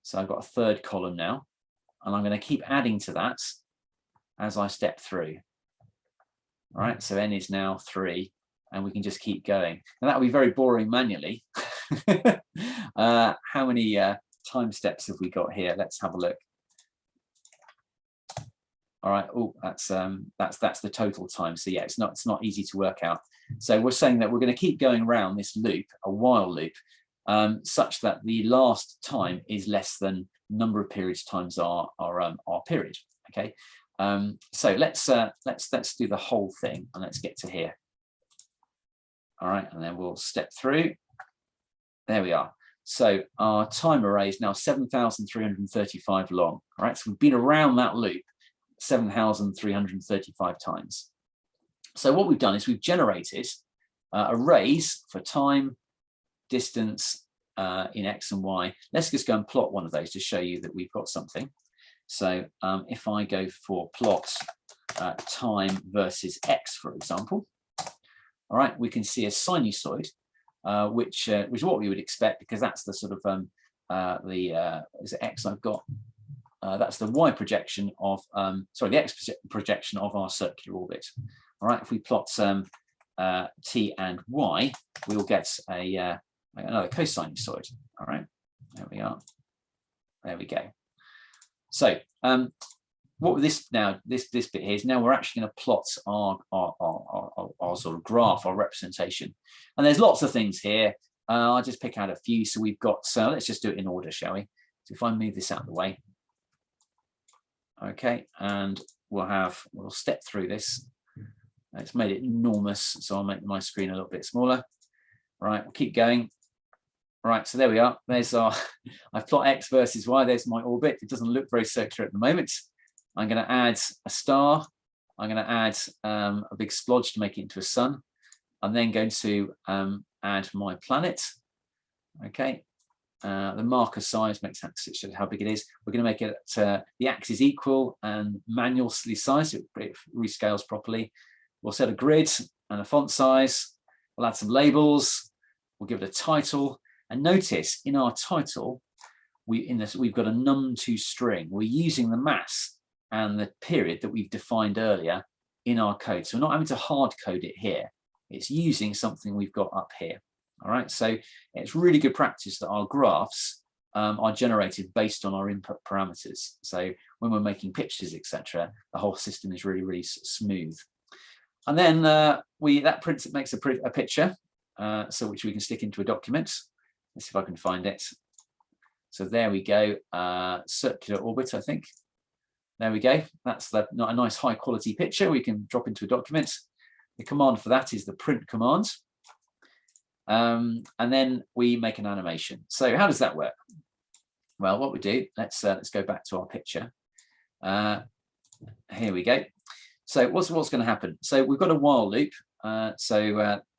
So I've got a third column now, and I'm going to keep adding to that as I step through. All right, so N is now 3, and we can just keep going. And that would be very boring manually. How many time steps have we got here? Let's have a look. All right. Oh, that's the total time. So yeah, it's not easy to work out. So we're saying that we're going to keep going around this loop, a while loop, such that the last time is less than number of periods times our period. Okay. So let's do the whole thing, and let's get to here. All right, and then we'll step through. There we are. So our time array is now 7,335 long. All right, so we've been around that loop 7,335 times. So what we've done is we've generated arrays for time, distance in X and Y. Let's just go and plot one of those to show you that we've got something. So if I go for plot time versus X, for example, all right, we can see a sinusoid, which is what we would expect, because that's the sort of is it X I've got? That's the Y projection of, sorry, the X projection of our circular orbit. All right, if we plot T and Y, we will get another cosinusoid. All right, there we are. There we go. So what this bit here is, now we're actually going to plot our sort of graph, our representation. And there's lots of things here. I'll just pick out a few. So we've got, so let's just do it in order, shall we? So if I move this out of the way. Okay, and we'll step through this. It's made it enormous, so I'll make my screen a little bit smaller. Right, we'll keep going. Right, so there we are. There's our, I've plot X versus Y. There's my orbit. It doesn't look very circular at the moment. I'm going to add a star. I'm going to add a big splodge to make it into a sun. I'm then going to add my planet. Okay, the marker size makes that shows how big it is. We're going to make it the axis equal and manually sized. It rescales properly. We'll set a grid and a font size. We'll add some labels. We'll give it a title. And notice in our title, we've got a num2 string. We're using the mass and the period that we've defined earlier in our code. So we're not having to hard code it here. It's using something we've got up here. All right, so it's really good practice that our graphs are generated based on our input parameters. So when we're making pictures, etc., the whole system is really, really smooth. And then that makes a picture, so which we can stick into a document. Let's see if I can find it. So there we go, circular orbit, I think. There we go. That's not a nice high quality picture we can drop into a document. The command for that is the print command. And then we make an animation. So how does that work? Well, what we do, let's go back to our picture. Here we go. So what's going to happen? So we've got a while loop.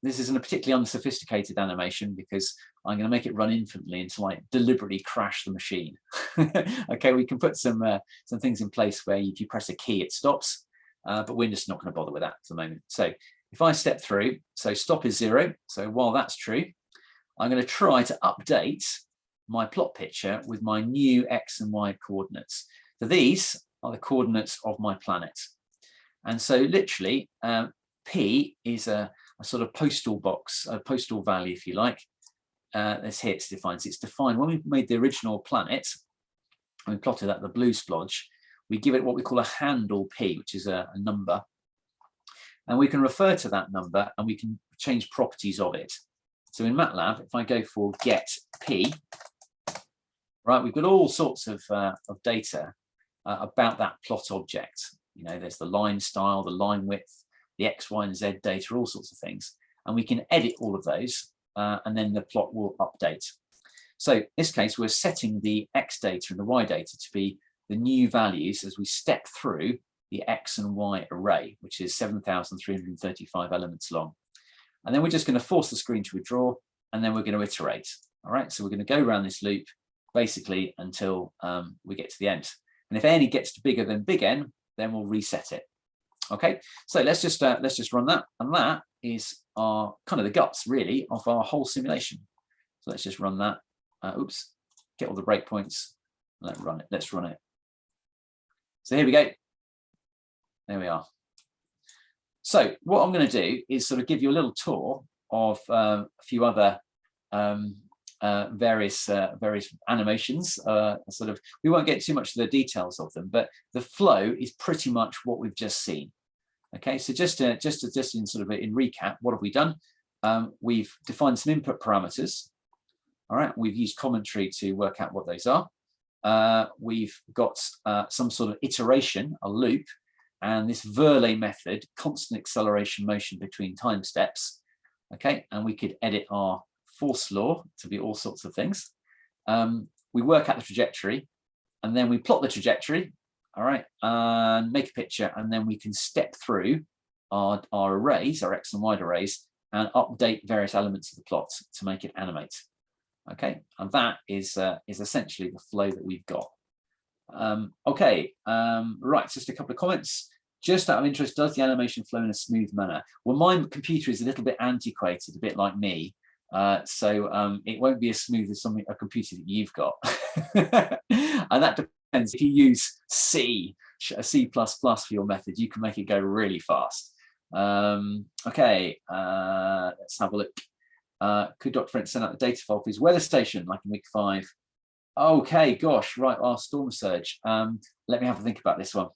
This isn't a particularly unsophisticated animation because I'm going to make it run infinitely until I deliberately crash the machine. Okay, we can put some things in place where if you press a key, it stops, but we're just not going to bother with that at the moment. So if I step through, so stop is 0. So while that's true, I'm going to try to update my plot picture with my new X and Y coordinates. So these are the coordinates of my planet. And so literally, P is a sort of postal box, a postal value, if you like. That's here it's defined. So it's defined when we made the original planet, and we plotted that the blue splodge, we give it what we call a handle P, which is a number. And we can refer to that number and we can change properties of it. So in MATLAB, if I go for get P, right, we've got all sorts of data about that plot object. You know, there's the line style, the line width, the X, Y, and Z data, all sorts of things. And we can edit all of those, and then the plot will update. So in this case, we're setting the X data and the Y data to be the new values as we step through the X and Y array, which is 7,335 elements long. And then we're just going to force the screen to withdraw, and then we're going to iterate. All right, so we're going to go around this loop basically until we get to the end. And if any gets to bigger than big N, then we'll reset it. Okay, so let's just run that, and that is our kind of the guts really of our whole simulation. So let's just run that. Oops, get all the breakpoints. Let's run it. Let's run it. So here we go. There we are. So what I'm going to do is sort of give you a little tour of a few other various animations. Sort of, we won't get too much of the details of them, but the flow is pretty much what we've just seen. Okay, so just in sort of in recap, what have we done? We've defined some input parameters. All right, we've used commentary to work out what those are. We've got some sort of iteration, a loop, and this Verlet method, constant acceleration motion between time steps. Okay, and we could edit our force law to be all sorts of things. We work out the trajectory, and then we plot the trajectory. All right, and make a picture, and then we can step through our arrays, our X and Y arrays, and update various elements of the plot to make it animate. Okay, and that is essentially the flow that we've got. Okay, right, just a couple of comments. Just out of interest, does the animation flow in a smooth manner? Well, my computer is a little bit antiquated, a bit like me, so it won't be as smooth as a computer that you've got. And that depends. If you use C for your method, you can make it go really fast. Okay, let's have a look. Could Dr. French send out the data file for his weather station like in week 5? Okay, gosh, right, our storm surge. Let me have a think about this one.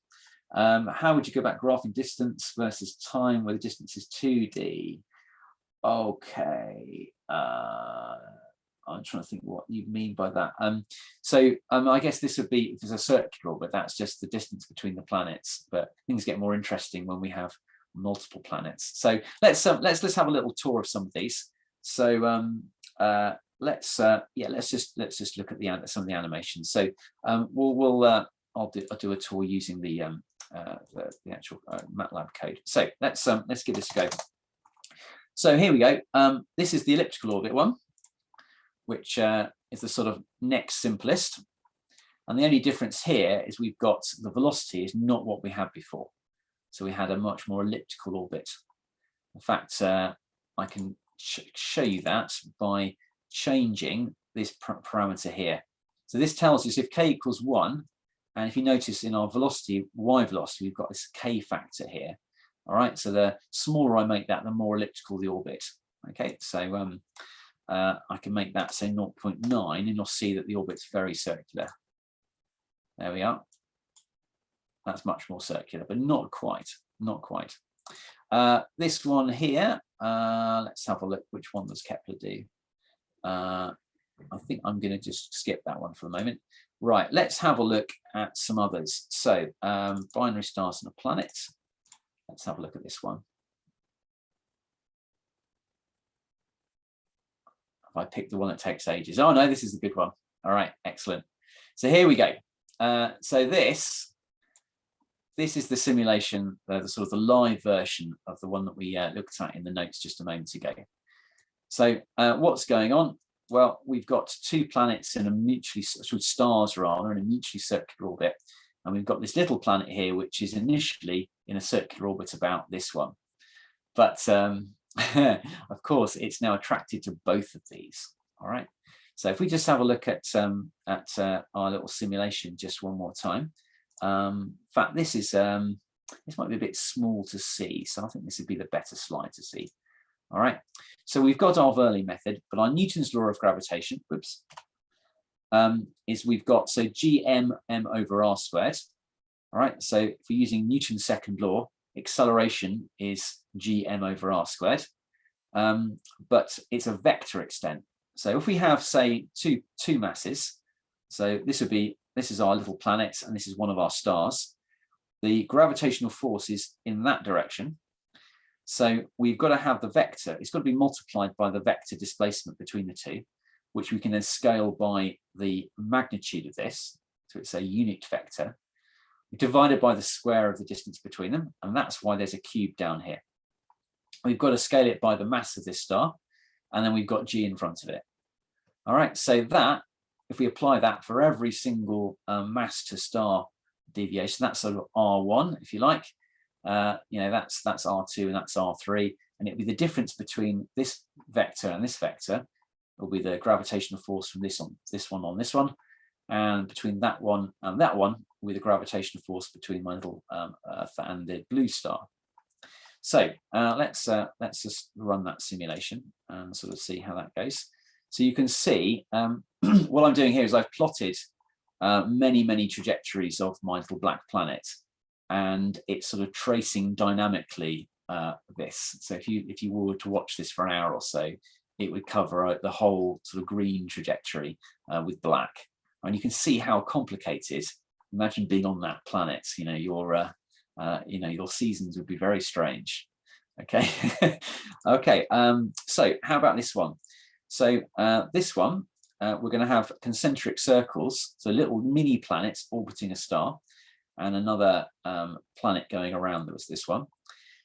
How would you go about graphing distance versus time where the distance is 2D? Okay, I'm trying to think what you mean by that. I guess this would be, if there's a circular orbit, that's just the distance between the planets, but things get more interesting when we have multiple planets. So let's have a little tour of some of these. So let's just look at some of the animations. So I'll do a tour using the actual MATLAB code. So let's give this a go. So here we go. This is the elliptical orbit one, which is the sort of next simplest. And the only difference here is we've got the velocity is not what we had before. So we had a much more elliptical orbit. In fact, I can show you that by changing this parameter here. So this tells us if k equals 1, and if you notice in our velocity, y velocity, we've got this k factor here. All right, so the smaller I make that, the more elliptical the orbit. Okay, so I can make that say 0.9, and you'll see that the orbit's very circular. There we are. That's much more circular, but not quite, not quite. This one here, let's have a look. Which one does Kepler do? I think I'm going to just skip that one for a moment. Right, let's have a look at some others. So binary stars and a planet. Let's have a look at this one. If I pick the one that takes ages. Oh no, this is a good one. All right, excellent. So here we go. So this is the simulation, the sort of the live version of the one that we looked at in the notes just a moment ago. So what's going on? Well, we've got two planets in a mutually, stars rather, in a mutually circular orbit. And we've got this little planet here, which is initially in a circular orbit about this one. But of course, it's now attracted to both of these. All right. So if we just have a look at our little simulation just one more time. In fact, this might be a bit small to see, so I think this would be the better slide to see. All right, so we've got our Verlet method, but our Newton's law of gravitation, is we've got gm m over r squared. All right, so if we're using Newton's second law, acceleration is gm over r squared, but it's a vector extent. So if we have, say, two masses, so this would be this is our little planet, and this is one of our stars. The gravitational force is in that direction. So we've got to have the vector, it's got to be multiplied by the vector displacement between the two, which we can then scale by the magnitude of this. So it's a unit vector, divided by the square of the distance between them. And that's why there's a cube down here. We've got to scale it by the mass of this star, and then we've got G in front of it. All right, so that, if we apply that for every single mass to star deviation, that's sort of R1, if you like. You know, that's R2 and that's R3, and it'll be the difference between this vector and this vector will be the gravitational force from this one, and between that one and that one will be the gravitational force between my little Earth and the blue star. So let's just run that simulation and sort of see how that goes. So you can see what I'm doing here is I've plotted many trajectories of my little black planet, and it's sort of tracing dynamically this. So if you were to watch this for an hour or so, it would cover the whole sort of green trajectory with black, and you can see how complicated. Imagine being on that planet. You know, your seasons would be very strange. Okay. Okay. So how about this one? So this one, we're going to have concentric circles, so little mini planets orbiting a star, and another planet going around this one.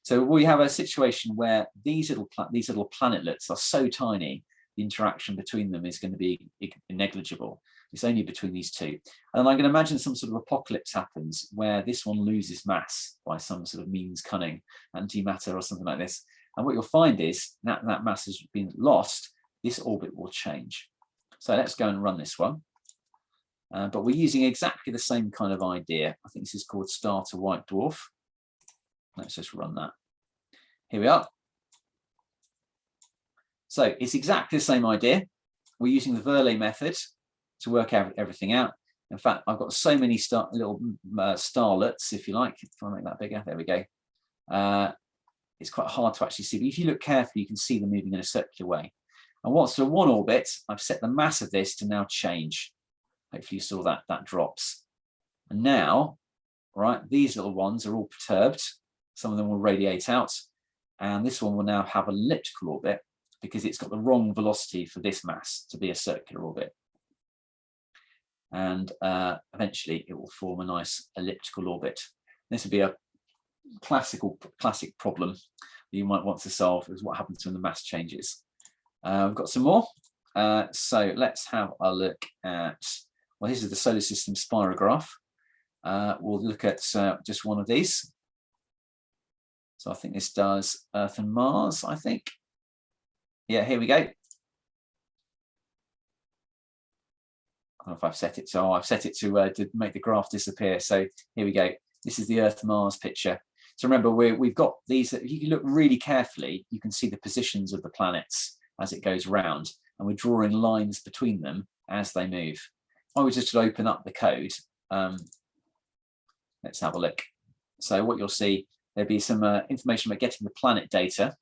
So we have a situation where these little planetlets are so tiny, the interaction between them is going to be negligible. It's only between these two. And I'm going to imagine some sort of apocalypse happens where this one loses mass by some sort of means cunning, antimatter or something like this. And what you'll find is that mass has been lost, this orbit will change. So let's go and run this one. But we're using exactly the same kind of idea. I think this is called star to white dwarf. Let's just run that. Here we are. So it's exactly the same idea. We're using the Verlet method to work everything out. In fact, I've got so many little starlets, if you like. Try and make that bigger. There we go. It's quite hard to actually see, but if you look carefully, you can see them moving in a circular way. And what's the one orbit? I've set the mass of this to now change. Hopefully you saw that drops. And now, right, these little ones are all perturbed. Some of them will radiate out. And this one will now have an elliptical orbit because it's got the wrong velocity for this mass to be a circular orbit. And eventually it will form a nice elliptical orbit. This would be a classic problem that you might want to solve, is what happens when the mass changes. We've got some more. So let's have a look at, well, this is the solar system spirograph. We'll look at just one of these. So I think this does Earth and Mars, I think. Yeah, here we go. I don't know if I've set it, so I've set it to make the graph disappear. So here we go. This is the Earth-Mars picture. So remember, we've got these, if you look really carefully, you can see the positions of the planets as it goes round, and we're drawing lines between them as they move. I was just to open up the code. Let's have a look. So what you'll see, there'll be some information about getting the planet data.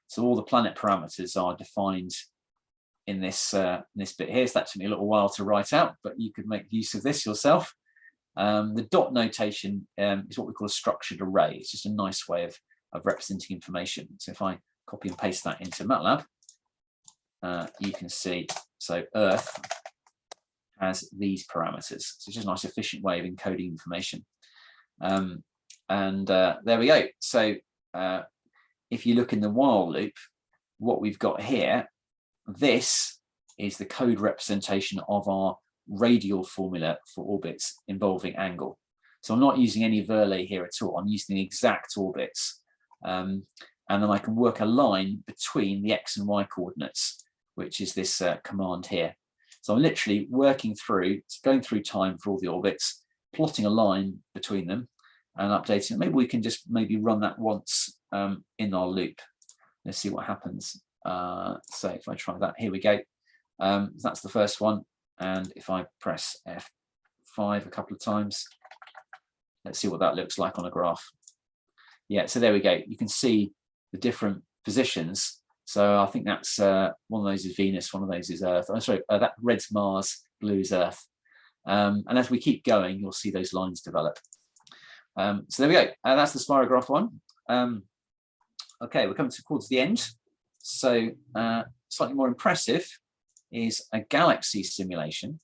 So all the planet parameters are defined in this bit here. So that took me a little while to write out, but you could make use of this yourself. The dot notation is what we call a structured array. It's just a nice way of representing information. So if I copy and paste that into MATLAB, you can see, so Earth has these parameters. So it's just a nice efficient way of encoding information. There we go. So if you look in the while loop, what we've got here, this is the code representation of our radial formula for orbits involving angle. So I'm not using any Verlet here at all. I'm using the exact orbits. And then I can work a line between the X and Y coordinates, which is this command here. So I'm literally going through time for all the orbits, plotting a line between them and updating it. Maybe we can just run that once in our loop. Let's see what happens. So if I try that, here we go. That's the first one. And if I press F5 a couple of times, let's see what that looks like on a graph. Yeah, so there we go. You can see the different positions. So I think that's one of those is Venus, one of those is Earth. Oh, sorry, that red's Mars, blue is Earth. And as we keep going, you'll see those lines develop. So there we go. That's the spirograph one. Okay, we're coming towards the end. So slightly more impressive is a galaxy simulation.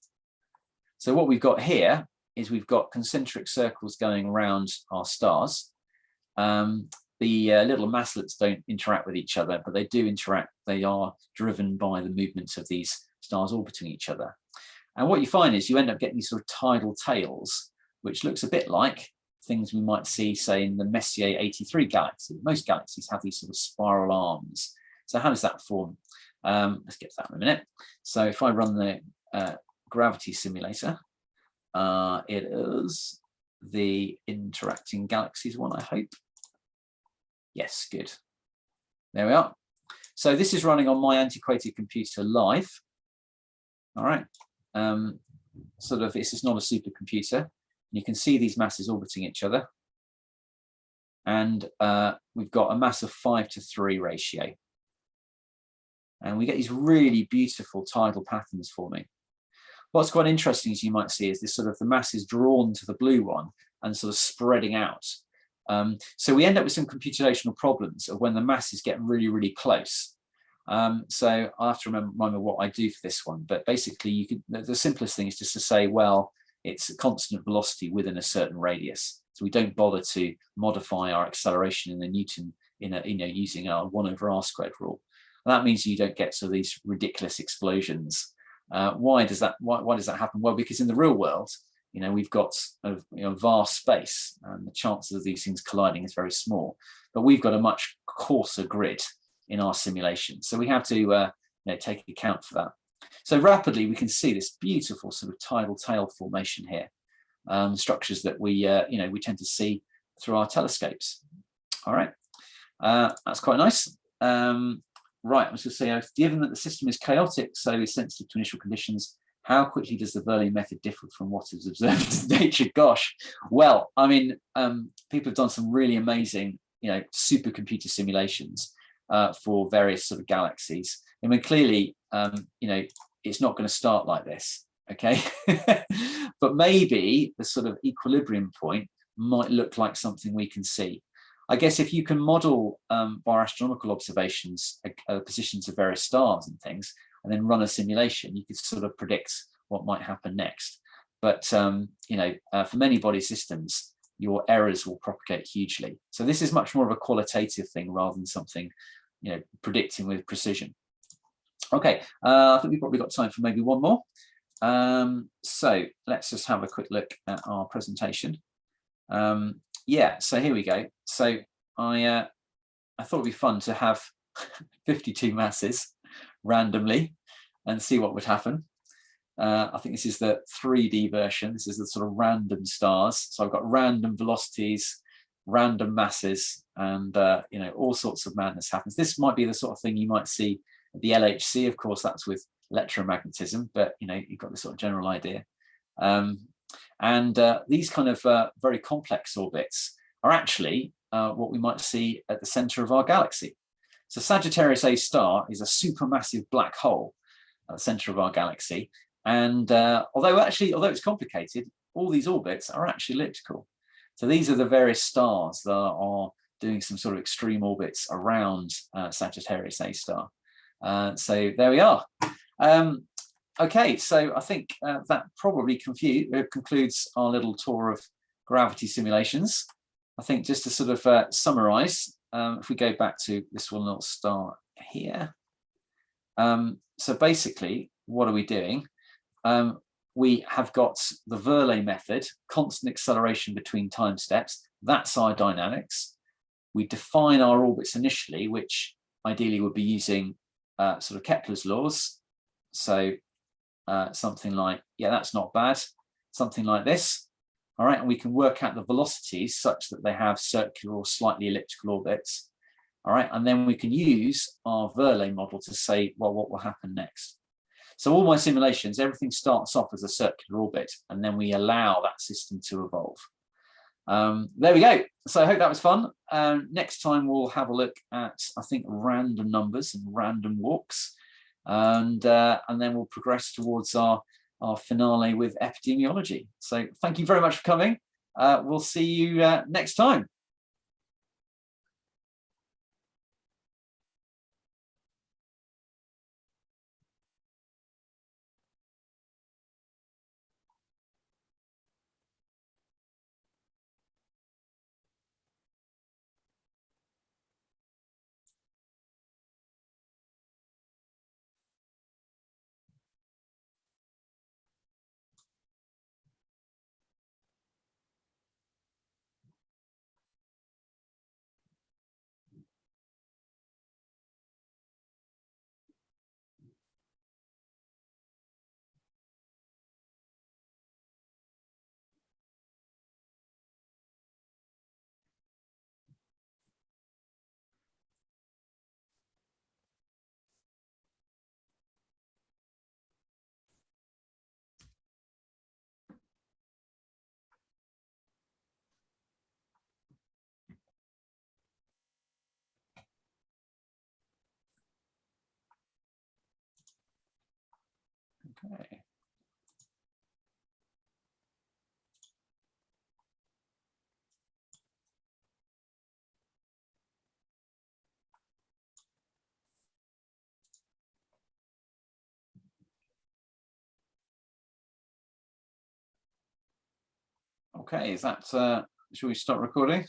So what we've got here is we've got concentric circles going around our stars. The little masslets don't interact with each other, but they do interact. They are driven by the movements of these stars orbiting each other. And what you find is you end up getting these sort of tidal tails, which looks a bit like things we might see, say, in the Messier 83 galaxy. Most galaxies have these sort of spiral arms. So how does that form? Let's get to that in a minute. So if I run the gravity simulator, it is the interacting galaxies one, I hope. Yes, good. There we are. So this is running on my antiquated computer live. All right. Sort of, this is not a supercomputer. You can see these masses orbiting each other. And we've got a mass of 5:3 ratio. And we get these really beautiful tidal patterns forming. What's quite interesting, as you might see, is this sort of the mass is drawn to the blue one and sort of spreading out. So we end up with some computational problems of when the masses get really, really close. So I have to remember what I do for this one. But basically, you could, the simplest thing is just to say, well, it's a constant velocity within a certain radius. So we don't bother to modify our acceleration in the Newton, using our 1/r² rule. And that means you don't get sort of these ridiculous explosions. Why does that happen? Well, because in the real world, we've got a vast space, and the chances of these things colliding is very small. But we've got a much coarser grid in our simulation, so we have to take account for that. So rapidly, we can see this beautiful sort of tidal tail formation here, structures that we tend to see through our telescopes. All right, that's quite nice. Right, I was going to say, given that the system is chaotic, so is sensitive to initial conditions, how quickly does the Verlet method differ from what is observed in nature? Gosh, well, I mean, people have done some really amazing, supercomputer simulations for various sort of galaxies. I mean, clearly, it's not going to start like this, okay? But maybe the sort of equilibrium point might look like something we can see. I guess if you can model by astronomical observations positions of various stars and things, and then run a simulation, you could sort of predict what might happen next. But for many body systems, your errors will propagate hugely. So this is much more of a qualitative thing rather than something, predicting with precision. Okay, I think we've probably got time for maybe one more. So let's just have a quick look at our presentation. Yeah, so here we go. So I thought it'd be fun to have 52 masses randomly and see what would happen. I think this is the 3D version. This is the sort of random stars. So I've got random velocities, random masses, and all sorts of madness happens. This might be the sort of thing you might see at the LHC. Of course, that's with electromagnetism, but you've got the sort of general idea. And these kind of very complex orbits are actually what we might see at the center of our galaxy. So Sagittarius A star is a supermassive black hole at the center of our galaxy. And although it's complicated, all these orbits are actually elliptical. So these are the various stars that are doing some sort of extreme orbits around Sagittarius A star. So there we are. Okay, so I think that probably concludes our little tour of gravity simulations. I think just to sort of summarize, if we go back to this one little star here. So basically, what are we doing? We have got the Verlet method, constant acceleration between time steps. That's our dynamics. We define our orbits initially, which ideally would be using sort of Kepler's laws. So something like, yeah, that's not bad. Something like this. All right, and we can work out the velocities such that they have circular or slightly elliptical orbits. All right, and then we can use our Verlet model to say, well, what will happen next? So all my simulations, everything starts off as a circular orbit, and then we allow that system to evolve. There we go. So I hope that was fun. Next time we'll have a look at, I think, random numbers and random walks, and then we'll progress towards our our finale with epidemiology. So thank you very much for coming. We'll see you next time. Okay. Okay, is that, shall we start recording?